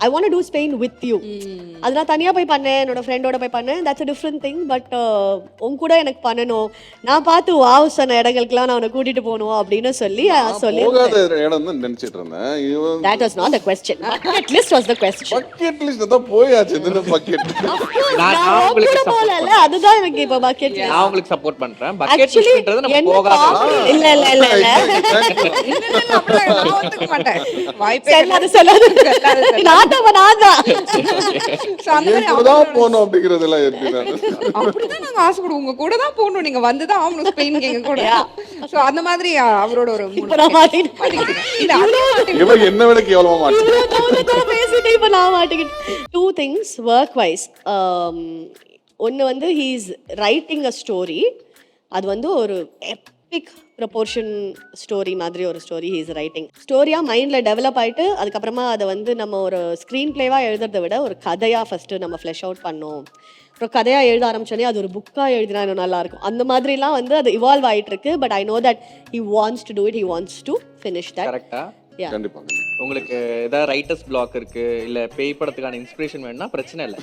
I want to Spain with you. அது நான் தனியா போய் பண்ணேன், என்னோட ஃப்ரெண்டோட போய் பண்ணேன், that's a different thing. But உன் கூட எனக்கு பண்ணணும், நான் பார்த்து வாவ் சொன்ன இடங்களுக்குலாம் நான் உன்னை கூட்டிட்டு போகணும் அப்படின்னு சொல்லி போகாத இடம் தான் நினைச்சிட்டு இருந்தேன். that was not the question. bucket list was the question. Bucket list தான் போயாச்சு. இந்த பக்கெட் நான் உங்களுக்கு கூட போகல, அதுதான் எனக்கு இப்ப பக்கெட் லிஸ்ட். நான் உங்களுக்கு சப்போர்ட் பண்றேன். பக்கெட் லிஸ்ட்ன்றது நம்ம போகாத. இல்ல இல்ல இல்ல இல்ல நான் ஒத்துக்க மாட்டேன். வாய்ப்பே சொல்லாத சொல்லாத நான்தான் So, அந்த மாதிரி தான் போகணும் அப்படிங்கறதெல்லாம் இருக்கு. அப்படிதான் நாங்க ஆசைப்படுவோம், உங்க கூட தான் போகணும், நீங்க வந்துதான் ஆகணும் ஸ்பெயினுக்கு எங்க கூட. சோ அந்த மாதிரி அவரோட ஒரு இப்ப நான் மாட்டிக்கிட்டேன். இல்ல இவன் என்ன விட கேவலமா மாட்டேன். பேசிட்டு இப்ப நான் மாட்டிக்கிட்டேன். Two things work wise. ஒன்னு வந்து he is writing a story. அது வந்து ஒரு epic proportion ஸ்டோரி மாதிரி ஒரு ஸ்டோரி he is writing. ஸ்டோரியா மைண்ட்ல டெவலப் ஆயிட்டு அதுக்கப்புறமா அதை வந்து நம்ம ஒரு ஸ்க்ரீன் பிளேவா எழுதுறதை விட ஒரு கதையா ஃபர்ஸ்ட் நம்ம ஃப்ளெஷ் அவுட் பண்ணோம். அப்புறம் கதையா எழுத ஆரம்பிச்சோன்னே அது ஒரு புக்கா எழுதினா இன்னும் நல்லா இருக்கும். அந்த மாதிரிலாம் வந்து அது இவால்வ் ஆயிட்டு இருக்கு. But I know that he wants to do it, he wants to finish that. கரெக்ட்டா? கண்டிப்பா. உங்களுக்கு ஏதாவது ரைட்டர்ஸ் பிளாக் இருக்கு, இல்ல பேய் படத்துக்கான இன்ஸ்பிரேஷன் வேணும்னா பிரச்சனை இல்ல.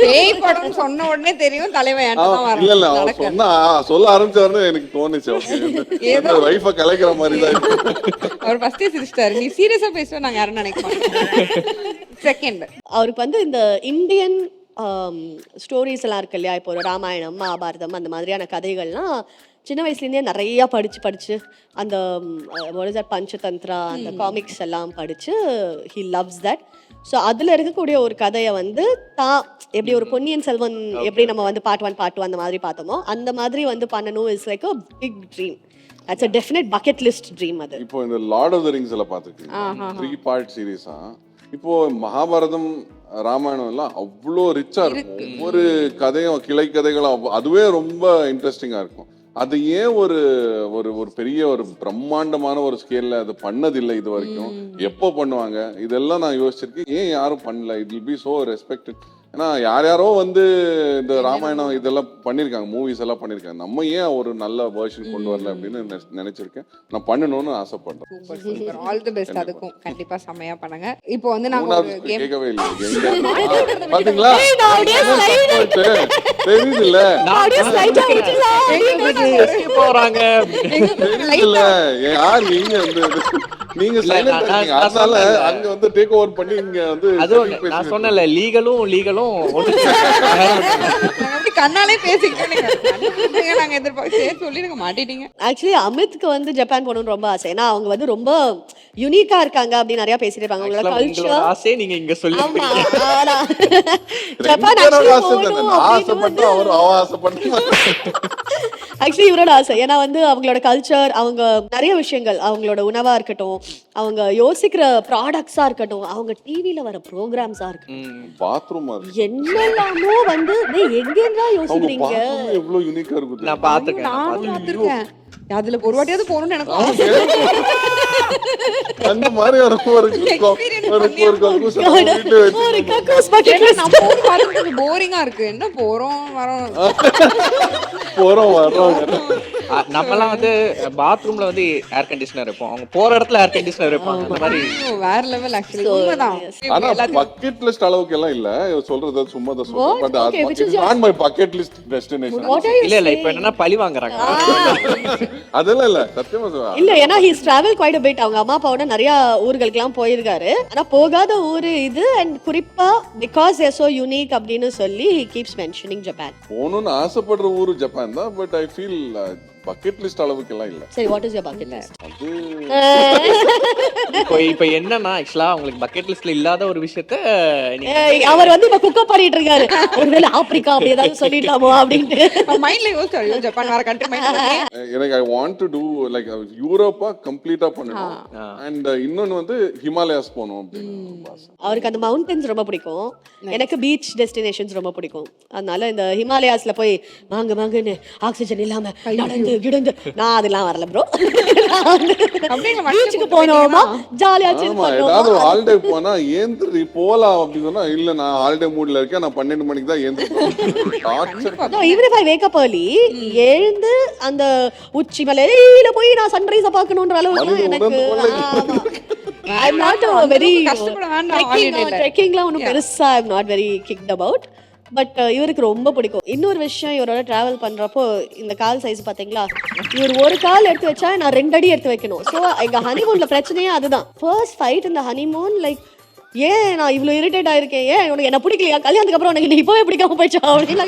பேய் படம் சொன்ன உடனே தெரியும் தலைவன் என்கிட்ட தான் வரான். இல்ல இல்ல அவன் சொன்னா சொல்ல ஆரம்பிச்சவனே எனக்கு தோணுச்சு. ஓகே வைஃப கலைக்கிற மாதிரி தான் அவர் ஃபர்ஸ்டே சிரிச்சிட்டாரு. நீ சீரியஸா பேசுவ நாங்க யாரும் நினைக்க மாட்டோம். செகண்ட் அவருக்கு வந்து இந்த இந்தியன் ஸ்டோரிஸ் எல்லாம் இருக்கு இல்லையா, இப்போ ஒரு ராமாயணம் மகாபாரதம் அந்த மாதிரியான கதைகள்லாம் சின்ன வயசுலேருந்தே நிறையா படிச்சு அந்த பஞ்சதந்திரா அந்த காமிக்ஸ் எல்லாம் படிச்சு ஹி லவ்ஸ் தட். ஸோ அதில் இருக்கக்கூடிய ஒரு கதையை வந்து தான் எப்படி ஒரு பொன்னியின் செல்வன் எப்படி நம்ம வந்து பார்ட் 1 பார்ட் 2 அந்த மாதிரி பார்த்தோமோ அந்த மாதிரி வந்து பண்ணணும். It's like a big dream. That's a definite bucket list dream. அது இப்போ இந்த லார்ட் ஆஃப் த ரிங்ஸ் எல்லாம் பார்த்துருக்கீங்க, 3 பார்ட் சீரீஸா. இப்போ மகாபாரதம் ராமாயணம் எல்லாம் அவ்வளோ ரிச்சா இருக்கும். ஒவ்வொரு கதையும் கிளை கதைகளும் அதுவே ரொம்ப இன்ட்ரெஸ்டிங்கா இருக்கும். அது ஏன் ஒரு ஒரு ஒரு பெரிய ஒரு பிரம்மாண்டமான ஒரு ஸ்கேல்ல அது பண்ணதில்லை இது வரைக்கும்? எப்போ பண்ணுவாங்க இதெல்லாம் நான் யோசிச்சிருக்கேன். ஏன் யாரும் பண்ணல? It will be so respected. ஏன்னா யாரோ வந்து இந்த ராமாயணம் இதெல்லாம் பண்ணிருக்காங்க, மூவிஸ் எல்லாம் பண்ணிருக்காங்க. நம்ம ஏன் ஒரு நல்ல வெர்ஷன் கொண்டு வரல அப்படின்னு நினைச்சிருக்கேன். நான் பண்ணணும்னு ஆசைப்படுறேன். Super super, all the best. அதுக்கும் கண்டிப்பா செமையா பண்ணுங்க. இப்போ வந்து நாங்க ஒரு கேம் கேட்கவே இல்லை. பாத்தீங்களா தெரியுது இல்ல போறாங்க. இல்ல யார் நீங்க வந்து நீங்க சைலண்டா இருக்கீங்க. அதனால அங்க வந்து டேக் ஓவர் பண்ணி இங்க வந்து அதுவும் நான் சொன்னல லீகலும் அப்படி கண்ணாலே பேசிக்கிட்டே நாங்க எதிர்பார்த்து சொல்லி நீங்க மாட்டிட்டீங்க. ஆக்சுவலி அமித்க்கு வந்து ஜப்பான் போகணும்னு ரொம்ப ஆசை. ஏன்னா அவங்க வந்து ரொம்ப யூனிக்கா இருக்காங்க அப்படின்னு நிறைய பேசிட்டு இருப்பாங்க. அவங்களோட கல்ச்சர் ஆசை நீங்க இங்க சொல்லி ஜப்பான் ஆக்சுவலி இவரோட ஆசை. ஏன்னா வந்து அவங்களோட கல்ச்சர், அவங்க நிறைய விஷயங்கள், அவங்களோட உணவா இருக்கட்டும், அவங்க யோசிக்கிற ப்ராடக்ட்ஸா இருக்கட்டும், அவங்க டிவில வர ப்ரோக்ராம்ஸா இருக்கட்டும், பாத்ரூம் என்னெல்லாமோ வந்து எங்கேன்னா யோசிக்கிறீங்க. எவ்வளவு யூனிக்கா இருக்கு. நான் பாத்துருக்கேன். அதுல ஒரு வாட்டியாவது போகணும்னு எனக்கு அந்த மாதிரி போரிங்கா இருக்கு. என்ன போறோம் வரோம் நம்மலாம் வந்து பாத்ரூம்ல வந்து ஏர் கண்டிஷனர் இருப்போம், அவங்க போற இடத்துல ஏர் கண்டிஷனர் இருப்பாங்க. அந்த மாதிரி வேற லெவல். ஆக்சுவலி உண்மைதான். ஆனா பக்கெட் லிஸ்ட் அளவுக்கு எல்லாம் இல்ல சொல்றது, சும்மா தான் சொல்றேன். பட் அது நான் மை பக்கெட் லிஸ்ட் டெஸ்டினேஷன் இல்ல இப்போ என்னன்னா பழி வாங்குறாங்க. அதெல்லாம் இல்ல சத்தியமா இல்ல. ஏன்னா he's travel quite a bit. அவங்க அம்மா அப்பாவோட நிறைய ஊர்களுக்கெல்லாம் போயிருக்காரு. ஆனா போகாத ஊரு இது. அண்ட் குறிப்பா பிகாஸ் they're so unique அப்படின்னு சொல்லி he keeps mentioning Japan. போகணும்னு ஆசைப்படுற ஊரு ஜப்பான் தான். But I feel bucket list அளவுக்கு எல்லாம் இல்ல. சரி, what is your bucket list? இப்போ என்னன்னா ஆக்சுவலா உங்களுக்கு பக்கெட் லிஸ்ட்ல இல்லாத ஒரு விஷயத்தை அவர் வந்து இப்ப குக்க பண்ணிட்டு இருக்காரு. ஒருவேளை ஆப்பிரிக்கா அப்படி ஏதாவது சொல்லிடலாமோ அப்படின்ட்டு மைண்ட்ல யோசிச்சாரு. ஜப்பான் வேற கண்ட்ரி மைண்ட்ல எனக்கு ஐ want to to like Europa கம்ப்ளீட்டா பண்ணணும். அண்ட் இன்னொன்னு வந்து ஹிமாலயாஸ் போகணும் அப்படின்னு ஆசை. அவருக்கு அந்த மவுண்டன்ஸ் ரொம்ப பிடிக்கும். எனக்கு பீச் டெஸ்டினேஷன்ஸ் ரொம்ப பிடிக்கும். அதனால இந்த ஹிமாலயாஸ்ல போய் வாங்கன்னு ஆக்சிஜன் இல்லாம நடந்து கிடந்து நான் அதெல்லாம் வரல ப்ரோ. பீச்சுக்கு போனோமா ஜாலியா சில் பண்ணோமா. ஏதாவது ஹாலிடே போனா ஏந்திரி போலாம் அப்படின்னு சொன்னா இல்ல நான் ஹாலிடே மூட்ல இருக்கேன், நான் 12 மணிக்கு தான் ஏந்திரிப்பேன். even if I wake up early, எழுந்து அந்த உச்சி மலையில போய் நான் சன்ரைஸ பார்க்கணும்ன்ற அளவுக்கு எனக்கு I'm not a very கஷ்டப்பட வேண்டாம் holiday ல. ட்ரெக்கிங்லாம் ஒன்றும் பெருசா I'm not very kicked about. But இவருக்கு ரொம்ப பிடிக்கும். இன்னொரு விஷயம், இவரோட டிராவல் பண்றப்போ இந்த கால் சைஸ் பாத்தீங்களா, இவர் ஒரு கால் எடுத்து வச்சா நான் 2 அடி எடுத்து வைக்கணும். ஸோ எங்க ஹனிமூன்ல பிரச்சனையே அதுதான். ஃபர்ஸ்ட் ஃபைட் இந்த ஹனிமூன், லைக் ஏன் நான் இவ்வளோ இரிட்டேட் ஆயிருக்கேன், ஏன் உனக்கு என்ன பிடிக்கலையா, கல்யாணத்துக்கு அப்புறம் உனக்கு இப்போவே பிடிக்காம போயிடுச்சா அப்படின்னு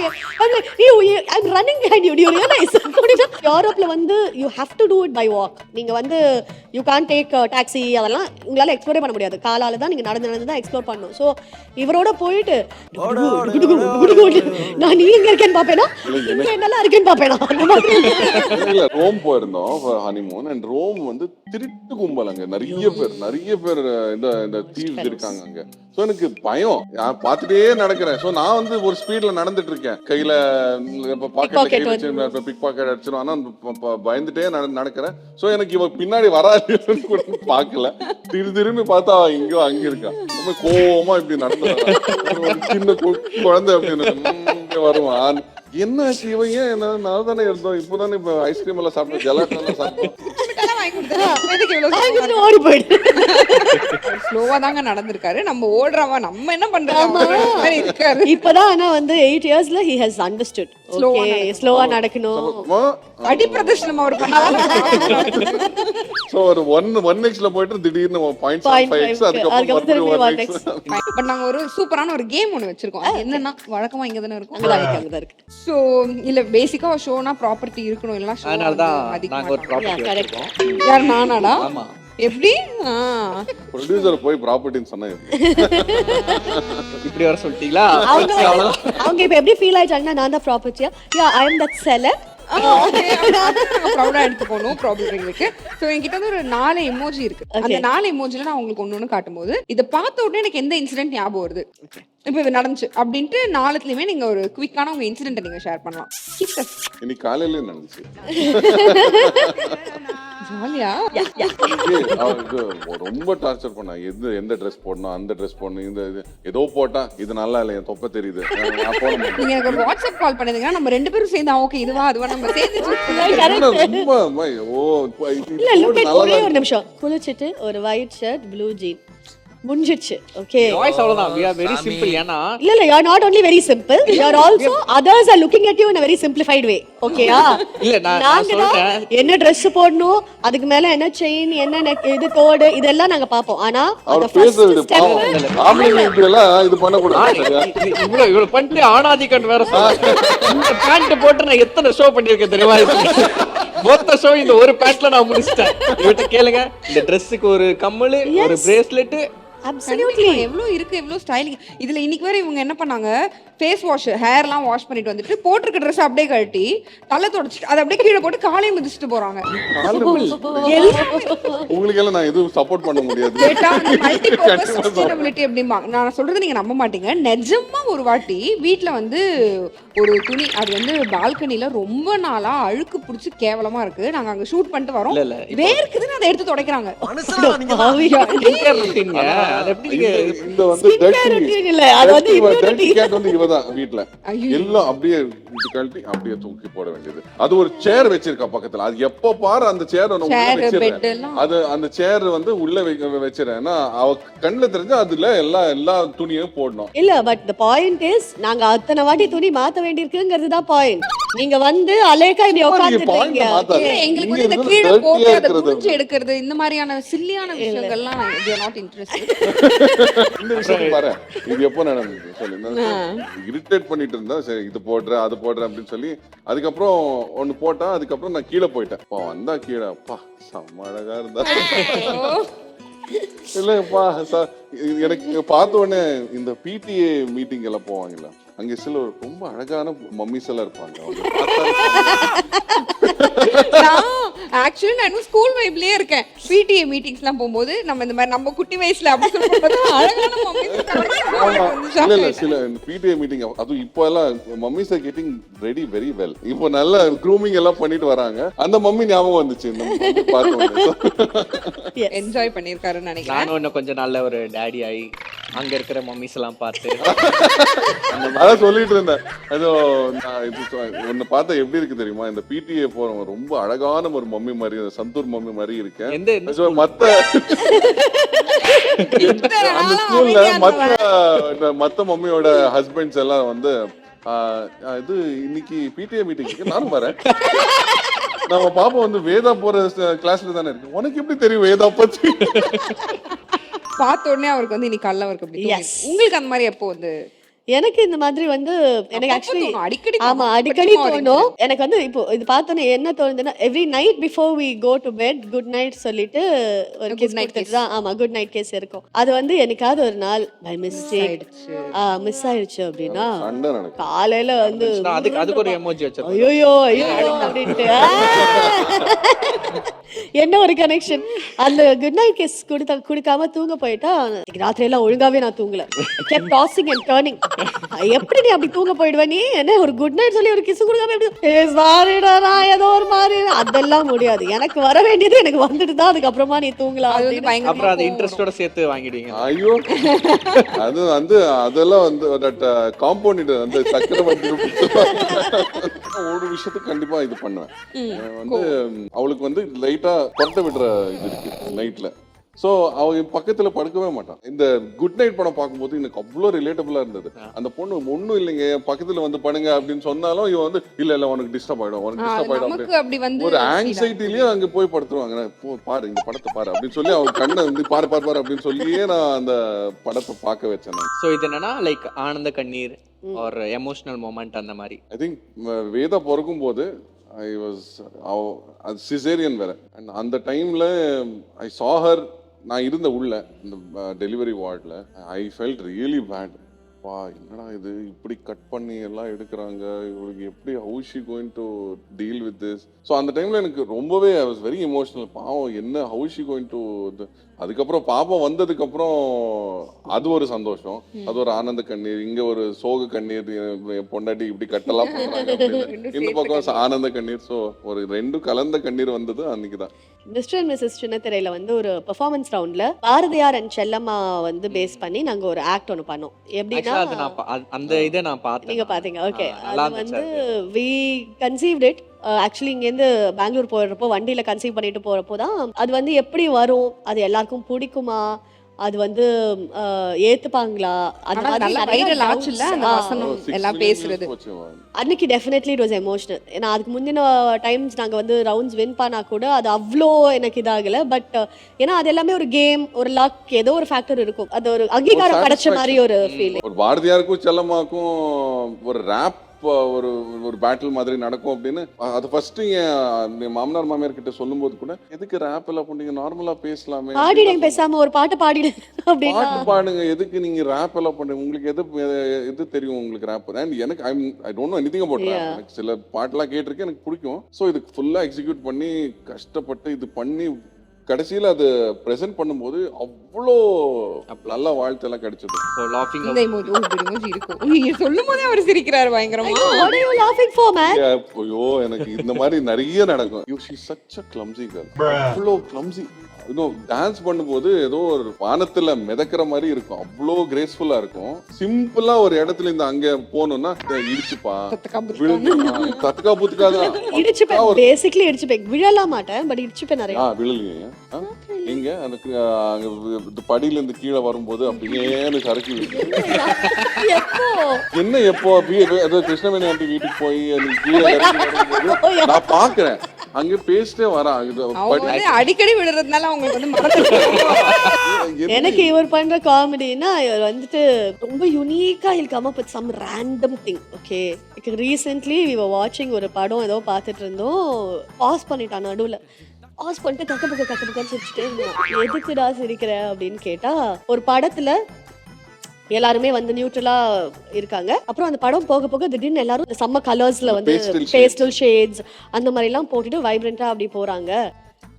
I'm running behind you, do you realise அப்படின்னா யூரோப்ல வந்து you have to do it by walk. நீங்க வந்து யூ கான் டேக் டாக்ஸி, அதெல்லாம் உங்களால எக்ஸ்ப்ளோரே பண்ண முடியாது. காலால தான் நீங்க நடந்து தான் எக்ஸ்ப்ளோர் பண்ணணும். ஸோ இவரோட போயிட்டு நான் நீ எங்க இருக்கேன்னு பாப்பேனா, இங்க என்னெல்லாம் இருக்கேன்னு பாப்பேனா, அந்த மாதிரி. இல்ல ரோம் போயிருந்தோம் ஹனிமூன். அண்ட் ரோம் வந்து திருட்டு கும்பல், அங்க நிறைய பேர் இந்த தீவ்ஸ் இருக்காங்க அங்க. சோ எனக்கு பயம், நான் பாத்துட்டே நடக்கிறேன். சோ நான் வந்து ஒரு ஸ்பீட்ல நடந்துட்டு இருக்கேன், கையில பிக் பாக்கெட் அடிச்சிடும். ஆனா பயந்துட்டே நடக்கிறேன். சோ எனக்கு இவ பின்னாடி வராதுன்னு கூட பாக்கல, திரும்பி பார்த்தா இங்கோ அங்க இருக்கா. ரொம்ப கோவமா இப்படி நடந்து சின்ன குழந்தை அப்படின்னு வருவான். என்ன இவன் ஏன் என்ன நான் தானே இருந்தோம், இப்போதானே இப்ப ஐஸ்கிரீம் எல்லாம் சாப்பிட்டோம், ஜெலாட்டோ எல்லாம் சாப்பிட்டோம். ஓடி போயிட்டு ஸ்லோவா தாங்க நடந்திருக்காரு. நம்ம ஓடுறவா நம்ம என்ன பண்றோம் இருக்காரு. இப்பதான் ஆனா வந்து 8 இயர்ஸ்ல he has understood. ஓகே ஸ்லோவா நடக்கணும். அடி பிரதர்ஷனம் அவர் பண்ணாலும் சோ ஒரு 1x ல போயிட்டு திடீர்னு 0.5x அதுக்கப்புறம் 1x. பட் நாங்க ஒரு சூப்பரான ஒரு கேம் ஒன்னு வச்சிருக்கோம். அது என்னன்னா வழக்கமா இங்க தானே இருக்கும். அங்கதான் இருக்கு. சோ இல்ல பேசிக்கா ஷோனா ப்ராப்பர்ட்டி இருக்கணும், இல்லனா ஷோ அதனால தான் நாங்க ஒரு ப்ராப்பர்ட்டி கரெக்ட். யார் நானாடா? ஆமா. எப்படி ப்ரொடியூசர் போய் ப்ராப்பர்ட்டின்னு சொன்னா இப்படி வர சொல்லிட்டீங்களா? அவங்க இப்ப எப்படி ஃபீல் ஆயிட்டாங்கன்னா நான் தான் ப்ராப்பர்ட்டியா, யா ஐ அம் தட் செல்லர். ப்ரௌடா எடுத்து போகணும் ப்ராப்ளம் எங்களுக்கு. ஸோ என்கிட்ட வந்து ஒரு 4 எமோஜி இருக்கு. அந்த 4 எமோஜில நான் உங்களுக்கு ஒன்று காட்டும்போது இதை பார்த்த உடனே எனக்கு எந்த இன்சிடென்ட் ஞாபகம் வருது, இப்போ இது நடந்துச்சு அப்படின்ட்டு 4த்துலயுமே நீங்க ஒரு குவிக்கான உங்க இன்சிடென்ட் நீங்க ஷேர் பண்ணலாம். இன்னைக்கு காலையில நடந்துச்சு. ஜாலியா ரொம்ப டார்ச்சர் பண்ணா, எந்த ட்ரெஸ் போடணும், அந்த ட்ரெஸ் போடணும், இந்த ஏதோ போட்டா இது நல்லா இல்லை, என் தொப்பை தெரியுது. நீங்க எனக்கு ஒரு வாட்ஸ்அப் கால் பண்ணிருந்தீங்கன்னா நம்ம 2 பேரும் சேர்ந்து ஓகே இதுவா அதுவா நம்ம சேர்ந்து ஒரே ஒரு நிமிஷம் குளிச்சிட்டு ஒரு ஒயிட் ஷர்ட் ப்ளூ ஜீன் முடிஞ்சிச்சு. ஓகே வாய்ஸ் அவ்வளவுதான். we are very simple. ஏனா இல்ல you are not only very simple, you are also others are looking at you in a very simplified way. ஓகேயா? இல்ல நான் சொல்றேன் என்ன Dress போடணும், அதுக்கு மேல என்ன செயின், என்ன இது கோட், இதெல்லாம் நாங்க பாப்போம். ஆனா அந்த ஃபர்ஸ்ட் ஸ்டெப் ஆம்பளைங்க இப்படி எல்லாம் இது பண்ண கூடாது. இவ்வளவு பண்ணிட்டு ஆணாதிக்கன் வேற இந்த பேண்ட் போட்டு நான் எத்தனை ஷோ பண்ணிருக்கேன் தெரியுமா? மொத்த ஷோ இந்த ஒரு பேண்ட்ல நான் முடிச்சிட்டேன். இவட்ட கேளுங்க, இந்த Dressக்கு ஒரு கம்மல், ஒரு பிரேஸ்லெட், அப்சல்யூட்லி எவ்வளவு இருக்கு, எவ்வளவு ஸ்டைலிங். இதுல இன்னைக்கு வேற இவங்க என்ன பண்ணாங்க, ஃபேஸ் வாஷ் ஹேர்லாம் வாஷ் பண்ணிட்டு வந்துட்டு போட்டிருக்க ட்ரெஸ் அப்படியே கழட்டி தலை தொடச்சிட்டு அதை அப்படியே கீழே போட்டு காலையும் மிதிச்சுட்டு போறாங்க. உங்களுக்கு எல்லாம் நான் எதுவும் சப்போர்ட் பண்ண முடியாது. சஸ்டைனபிலிட்டி அப்படிம்பாங்க. நான் சொல்றது நீங்க நம்ப மாட்டீங்க. நிஜமா ஒரு வாட்டி வீட்டுல வந்து ஒரு துணி, அது வந்து பால்கனில ரொம்ப நாளா அழுக்கு பிடிச்சி கேவலமா இருக்கு. நாங்க அங்க ஷூட் பண்ணிட்டு வரோம், வேர்க்குதுன்னு அதை எடுத்து துடைக்கிறாங்க. அது எப்படி நீங்க இந்த வந்து கேட் வந்து இவதான் வீட்ல எல்லாம் அப்படியே கழட்டி அப்படியே தூக்கி போட வேண்டியது. அது ஒரு சேர் வச்சிருக்கா பக்கத்துல, அது எப்ப பாரு அந்த சேர் அது அந்த சேர் வந்து உள்ள வச்சிருக்கேன்னா அவ கண்ணுல தெரிஞ்சா அதுல எல்லா துணியும் போடணும். இல்ல பட் தி பாயிண்ட் இஸ் நாங்க அத்தனை வாட்டி துணி மாத்த வேண்டியிருக்குங்கிறது தான் பாயிண்ட். நீங்க வந்து அலேக்கா இப்படி உட்கார்ந்துட்டீங்க. எங்களுக்கு வந்து இந்த கீழே போட்டு அதை புடிச்சு எடுக்கிறது இந்த மாதிரியான சில்லியான விஷயங்கள்லாம் we are not interested. இந்த விஷயம் பாரு, இது எப்போ நடந்துச்சு சொல்லு. இரிட்டேட் பண்ணிட்டு இருந்தா சரி இது போடுறேன் அது போடுறேன் அப்படின்னு சொல்லி அதுக்கப்புறம் ஒன்னு போட்டா, அதுக்கப்புறம் நான் கீழே போயிட்டேன். வந்தா கீழே அப்பா செம்ம அழகா இருந்தா இல்லப்பா எனக்கு பார்த்த உடனே இந்த பிடிஏ மீட்டிங் எல்லாம் போவாங்கல்ல, அங்க சில ரொம்ப அழகான மம்மிஸ் எல்லாம் இருப்பாங்க. ஆக்சுவலி நான் ஸ்கூல் வைப்லயே இருக்கேன். பிடிஏ மீட்டிங்ஸ்லாம் போகும்போது நம்ம இந்த மாதிரி நம்ம குட்டி வயசுல அப்படி சொல்லும்போது அழகான மம்மிஸ் இல்ல சில பிடிஏ மீட்டிங் அதுவும் இப்போ எல்லாம் mummy's are getting ready very well. இப்போ நல்ல க்ரூமிங் எல்லாம் பண்ணிட்டு வராங்க. அந்த மம்மி ஞாபகம் வந்துச்சு இந்த பார்த்து என்ஜாய் பண்ணிருக்காருன்னு நினைக்கிறேன். நானும் இன்னும் கொஞ்சம் நல்ல ஒரு டாடி ஆகி அங்க இருக்கிற மம்மிஸ் எல்லாம் பார்த்து அதான் சொல்லிட்டு இருந்தேன். ஏதோ நான் உன்னை பார்த்தா எப்படி இருக்கு தெரியுமா, இந்த பிடிஏ போறவங்க ரொம்ப அழகான ஒரு மம்மி மாதிரி, சந்தூர் மம்மி மாதிரி இருக்கேன். எந்த So, அந்த ஸ்கூல்ல மத்த மம்மியோட ஹஸ்பண்ட்ஸ் எல்லாம் வந்து இது இன்னைக்கு பிடிஏ மீட்டிங் நானும் வரேன், நம்ம பாப்பா வந்து வேதா போற கிளாஸ்ல தானே இருக்கு, உனக்கு எப்படி தெரியும் வேதா பத்தி? பார்த்த உடனே அவருக்கு வந்து இன்னைக்கு கல்ல அவருக்கு அப்படி Yes. உங்களுக்கு அந்த மாதிரி எப்போ வந்து எனக்கு இந்த மாதிரி வந்து எனக்கு ஆக்சுவலி தோணும், அடிக்கடி ஆமா தோணும். அடிக்கடி Morning. தோணும். எனக்கு வந்து இப்போ இது பார்த்தோன்னே என்ன தோணுதுன்னா every night before we go to bed good night சொல்லிட்டு ஒரு கிஸ் night கொடுத்துட்டு தான் ஆமா குட் நைட் கேஸ் இருக்கும். அது வந்து என்னைக்காவது ஒரு நாள் பை மிஸ்டேக் மிஸ் ஆயிடுச்சு அப்படின்னா சண்டை நடக்கும். காலையில வந்து அதுக்கு ஒரு எமோஜி வச்சிருக்கோம். ஐயோ ஐயோ அப்படின்ட்டு என்ன ஒரு கனெக்ஷன். அந்த குட் நைட் கிஸ் குடுக்காம தூங்க போயிட்டா ராத்திரி எல்லாம் ஒழுங்காவே நான் தூங்கல. kept tossing and turning. எப்படி நீ அப்படி தூங்க போயிடுவ, நீ என்ன ஒரு குட் நைட் சொல்லி ஒரு கிஸ் கொடுக்காம எப்படி சாரிடா நான் ஏதோ ஒரு மாதிரி, அதெல்லாம் முடியாது. எனக்கு வர வேண்டியது எனக்கு வந்துட்டு தான் அதுக்கப்புறமா நீ தூங்கலாம் அது வந்து அப்படின்னு. பயங்கரமா அப்புறம் அது இன்ட்ரெஸ்டோட சேர்த்து வாங்கிடுவீங்க. ஐயோ அது வந்து அதெல்லாம் வந்து காம்பவுண்ட் அந்த சக்கரை வந்து ஒரு விஷயத்துக்கு கண்டிப்பா இது பண்ணுவேன். வந்து அவளுக்கு வந்து லைட்டா கொரட்டை விடுற இது இருக்கு நைட்ல. சோ அவ பக்கத்துல படுக்கவே மாட்டான். இந்த குட் நைட் படம் பார்க்கும்போது எனக்கு அவ்வளவு ரிலேட்டபிளா இருந்தது. அந்த பொண்ணு ஒண்ணும் இல்லைங்க பக்கத்துல வந்து படுங்க அப்படின்னு சொன்னாலும் இவன் வந்து இல்ல உனக்கு டிஸ்டர்ப் ஆயிடும், உனக்கு டிஸ்டர்ப் ஆயிடும் நமக்கு அப்படி வந்து ஒரு ஆங்ஸைட்டிலேயே அங்க போய் படுத்துருவாங்க. பாரு இந்த படத்தை பாரு அப்படின்னு சொல்லி அவன் கண்ணை வந்து பாரு பாரு பாரு அப்படின்னு சொல்லியே நான் அந்த படத்தை பார்க்க வச்சேன். ஸோ இது என்னன்னா லைக் ஆனந்த கண்ணீர் ஒரு எமோஷனல் மொமெண்ட் அந்த மாதிரி. ஐ திங்க் வேதா பிறக்கும் போது ஐ வாஸ் அது சிசேரியன் வேற. அண்ட் அந்த டைம்ல ஐ saw her. நான் இருந்த உள்ள இந்த டெலிவரி வார்டில் ஐ ஃபெல்ட் ரியலி பேட். வா என்னடா இது இப்படி கட் பண்ணி எல்லாம் எடுக்கிறாங்க, இவளுக்கு எப்படி how she going to deal with this. So அந்த டைம்ல எனக்கு ரொம்பவே ஐ வாஸ் வெரி எமோஷனல். பாவம் என்ன ஹவு ஷி கோயிங் டு. அதுக்கப்புறம் பாப்பா வந்ததுக்கு அப்புறம் அது ஒரு சந்தோஷம், அது ஒரு ஆனந்த கண்ணீர். இங்க ஒரு சோக கண்ணீர், பொண்டாட்டி இப்படி கட்டெல்லாம் பண்றாங்க அப்படின்னு. இந்த பக்கம் ஆனந்த கண்ணீர். ஸோ ஒரு ரெண்டும் கலந்த கண்ணீர் வந்தது அன்னைக்கு தான். மிஸ்டர் அண்ட் மிஸ்ஸஸ் சின்னத்திரையில வந்து ஒரு பெர்ஃபார்மன்ஸ் ரவுண்ட்ல பாரதியார் அண்ட் செல்லம்மா வந்து பேஸ் பண்ணி நாங்க ஒரு ஆக்ட் ஒன்று பண்ணோம். எப்படின்னா Actually, அது நான் அந்த இதை நான் பார்த்தேன். நீங்க பாத்தீங்க, ஓகே. நல்லா அது வந்து இருந்துச்சு. We conceived it. ஆக்சுவலி இங்கேருந்து பெங்களூர் போறப்போ வண்டியில கன்சீவ் பண்ணிட்டு போறப்போ தான் அது வந்து எப்படி வரும், அது எல்லாருக்கும் பிடிக்குமா, அது வந்து ஏத்துப்பாங்களா, அது ஆனா நல்லா வைரல் ஆச்சுல்ல அந்த வசனம் எல்லாம் பேசுறது. அன்னைக்கு டெஃபினெட்லி இட் வாஸ் எமோஷனல். ஏன்னா அதுக்கு முந்தின டைம்ஸ் நாங்கள் வந்து ரவுண்ட்ஸ் வின் பண்ணா கூட அது அவ்வளோ எனக்கு இதாகலை. பட் ஏன்னா அது எல்லாமே ஒரு கேம், ஒரு லக், ஏதோ ஒரு ஃபேக்டர் இருக்கும். அது ஒரு அங்கீகாரம் கிடைச்ச மாதிரி ஒரு ஃபீலிங். ஒரு பாரதியாருக்கும் செல்லம்மாக்கும் ஒரு ரேப் ஒரு ஒரு பேட்டில் மாதிரி நடக்கும் அப்படின்னு அது ஃபர்ஸ்ட் என் மாமனார் மாமியார் கிட்ட சொல்லும்போது கூட எதுக்கு ரேப் எல்லாம் பண்ணீங்க, நார்மலா பேசலாமே, பாடிடுங்க பேசாம ஒரு பாட்டு பாடிடு அப்படின்னு. பாட்டு பாடுங்க, எதுக்கு நீங்க ரேப் எல்லாம் பண்ணுங்க, உங்களுக்கு எது தெரியும் உங்களுக்கு ரேப். அண்ட் எனக்கு I don't know anything about rap. எனக்கு சில பாட்டெல்லாம் கேட்டிருக்கேன், எனக்கு பிடிக்கும். ஸோ இதுக்கு ஃபுல்லா எக்ஸிக்யூட் பண்ணி கஷ்டப்பட்டு இது பண்ணி கடைசியில அது பிரசன்ட் பண்ணும்போது அவ்வளோ நல்ல வாழ்த்து எல்லாம் கிடைச்சது. So laughing இந்த emoji இருக்கும். நீங்க சொல்லும்போதே அவர் சிரிக்கிறாரு பயங்கரமா. What are you laughing for, man? ஐயோ எனக்கு இந்த மாதிரி நிறைய நடக்கும். You she such a clumsy girl. அவ்வளோ clumsy. இன்னும் டான்ஸ் பண்ணும்போது ஏதோ ஒரு வானத்துல மிதக்கிற மாதிரி இருக்கும், அவ்வளோ கிரேஸ்ஃபுல்லா இருக்கும். சிம்பிளா ஒரு இடத்துல இந்த அங்க போகணும்னா இடிச்சுப்பா தத்துக்கா புத்துக்காதான் இடிச்சுப்பேன், பேசிக்கலி இடிச்சுப்பேன். விழலாம் மாட்டேன், பட் இடிச்சுப்பேன் நிறைய. விழலைங்க நீங்க அந்த அங்க படியில இருந்து கீழே வரும்போது அப்படியே சரக்கு எப்போ என்ன எப்போ கிருஷ்ணவேணி ஆண்டி வீட்டுக்கு போய் கீழே இறங்கி வரும்போது நான் பாக்குறேன் அங்க பேசிட்டே வரா. அடிக்கடி விடுறதுனால அவங்களுக்கு வந்து மறந்து. எனக்கு இவர் பண்ற காமெடினா இவர் வந்துட்டு ரொம்ப யூனிக்கா he'll come up with some random thing. Okay, recently we were watching ஒரு படம் ஏதோ பார்த்துட்டு இருந்தோம். பாஸ் பண்ணிட்டான் நடுவுல. பாஸ் பண்ணிட்டு கக்க சிரிச்சுட்டே இருந்தான். எதுக்குடா சிரிக்கிற அப்படின்னு கேட்டா, ஒரு படத்துல எல்லாருமே வந்து நியூட்ரலா இருக்காங்க. அப்புறம் அந்த படம் போக போக திடீர்னு எல்லாரும் செம்ம கலர்ஸ்ல வந்து பேஸ்டல் ஷேட்ஸ் அந்த மாதிரி எல்லாம் போட்டுட்டு வைப்ரண்டா அப்படி போறாங்க.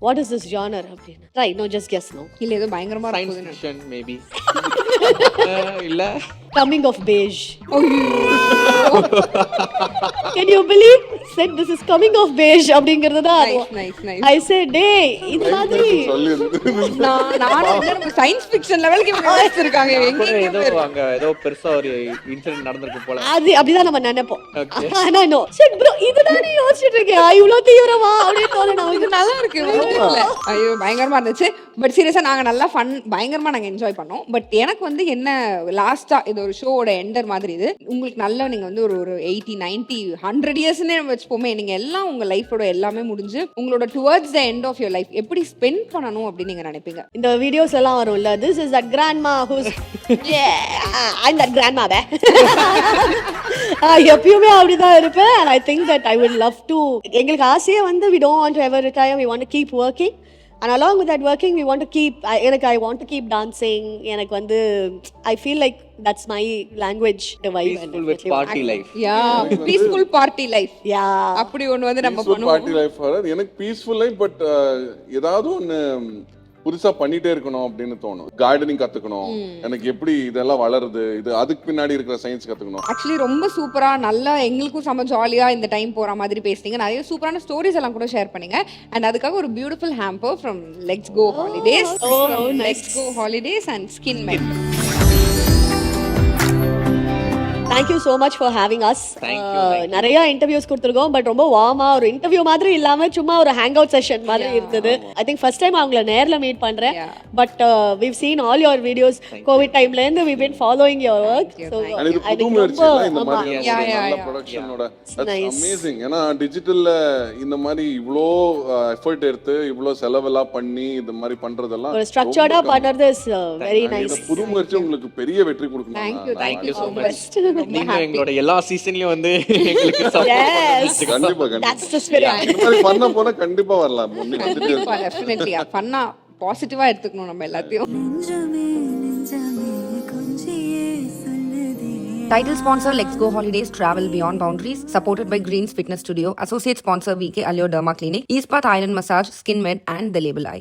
What is this genre அப்படின்னு. Try no, just guess no. இல்ல ஏதோ பயங்கரமா science fiction maybe. இல்ல Coming of beige. Can you believe said this is coming of beige அப்படிங்கிறது தான் nice, nice. I said டேய் இது மாதிரி சொல்லி நான் சயின்ஸ் ஃபிக்ஷன் லெவலுக்கு வச்சிருக்காங்க கூட ஏதோ அங்க ஏதோ பெருசா ஒரு இன்சிடென்ட் நடந்திருக்கு போல. அது அப்படிதான் நம்ம நினைப்போம். ஆனா நோ சரி ப்ரோ இதுதானே யோசிச்சுட்டு இருக்கேன் இவ்வளவு தீவிரமா அப்படியே தோணும். இது நல்லா இருக்கு ஐயோ பயங்கரமா இருந்துச்சு. பட் சீரியஸா நாங்க நல்லா ஃபன் பயங்கரமா நாங்க என்ஜாய் பண்ணோம். பட் எனக்கு வந்து என்ன லாஸ்டா இது ஒரு ஷோவோட எண்டர் மாதிரி இது உங்களுக்கு நல்லா நீங்க வந்து ஒரு 80 90 100 இயர்ஸ்னே வச்சுப்போமே நீங்க எல்லாம் உங்க லைஃபோட எல்லாமே முடிஞ்சு உங்களோட towards the end of your life எப்படி ஸ்பெண்ட் பண்ணணும் அப்படின்னு நீங்க நினைப்பீங்க? இந்த வீடியோஸ் எல்லாம் வரும்ல this is that grandma who's I'm that grandma பே எப்பயுமே அப்படிதான் இருப்பேன். and I think that I would love to எங்களுக்கு ஆசையே வந்து we don't want to ever retire, we want to keep working and along with that working we want to keep I want to keep dancing. எனக்கு வந்து I feel like that's my language vibe. Peaceful with party life. Peaceful party life yeah அப்படி ஒண்ணு வந்து நம்ம பீஸ்ஃபுல் பண்ணுவோம். பார்ட்டி லைஃப் வராது எனக்கு பீஸ்ஃபுல் லைஃப். பட் ஏதாவது ஒன்று புதுசா பண்ணிட்டே இருக்கணும் அப்படின்னு தோணும். கார்டனிங் கத்துக்கணும், எனக்கு எப்படி இதெல்லாம் வளருது, இது அதுக்கு பின்னாடி இருக்கிற சயின்ஸ் கத்துக்கணும். ஆக்சுவலி ரொம்ப சூப்பரா நல்லா எங்களுக்கும் செம்ம ஜாலியா இந்த டைம் போற மாதிரி பேசுனீங்க. நிறைய சூப்பரான ஸ்டோரிஸ் எல்லாம் கூட ஷேர் பண்ணீங்க. அண்ட் அதுக்காக ஒரு beautiful hamper from Let's Go Holidays. Let's Go Holidays and Skin Med. thank you so much for having us. Thank you. நிறைய இன்டர்வியூஸ் கொடுத்துருக்கோம் பட் ரொம்ப வார்மா ஒரு இன்டர்வியூ மாதிரி இல்லாம சும்மா ஒரு ஹேங் அவுட் செஷன் மாதிரி இருந்தது. ஐ திங்க் ஃபர்ஸ்ட் டைம் அவங்கள நேர்ல மீட் பண்றேன். But we've seen all your videos Covid டைம்ல இருந்து we've been following your work. so And இது புது முயற்சி இல்ல இந்த மாதிரி நல்ல ப்ரொடக்ஷனோட that's amazing. ஏன்னா டிஜிட்டல்ல இந்த மாதிரி இவ்ளோ எஃபர்ட் எடுத்து இவ்ளோ செலவெல்லாம் பண்ணி இந்த மாதிரி பண்றதெல்லாம் ஒரு ஸ்ட்ரக்சர்டா பண்றது is very nice. இந்த புது முயற்சி உங்களுக்கு பெரிய வெற்றி கொடுக்கணும். Thank you so much. நீங்க எங்களோட எல்லா சீசன்லயும் வந்து எங்களுக்கு Yes. கண்டிப்பா That's the spirit. இந்த மாதிரி பண்ண போனா கண்டிப்பா வரலாம். டெஃபினெட்லி பண்ணா பாசிட்டிவா எடுத்துக்கணும் நம்ம எல்லாத்தையும். Title sponsor Let's Go Holidays Travel Beyond Boundaries, supported by Greens Fitness Studio, associate sponsor VK Allure Derma Clinic, East Path Island Massage, Skin Med and The Label Eye.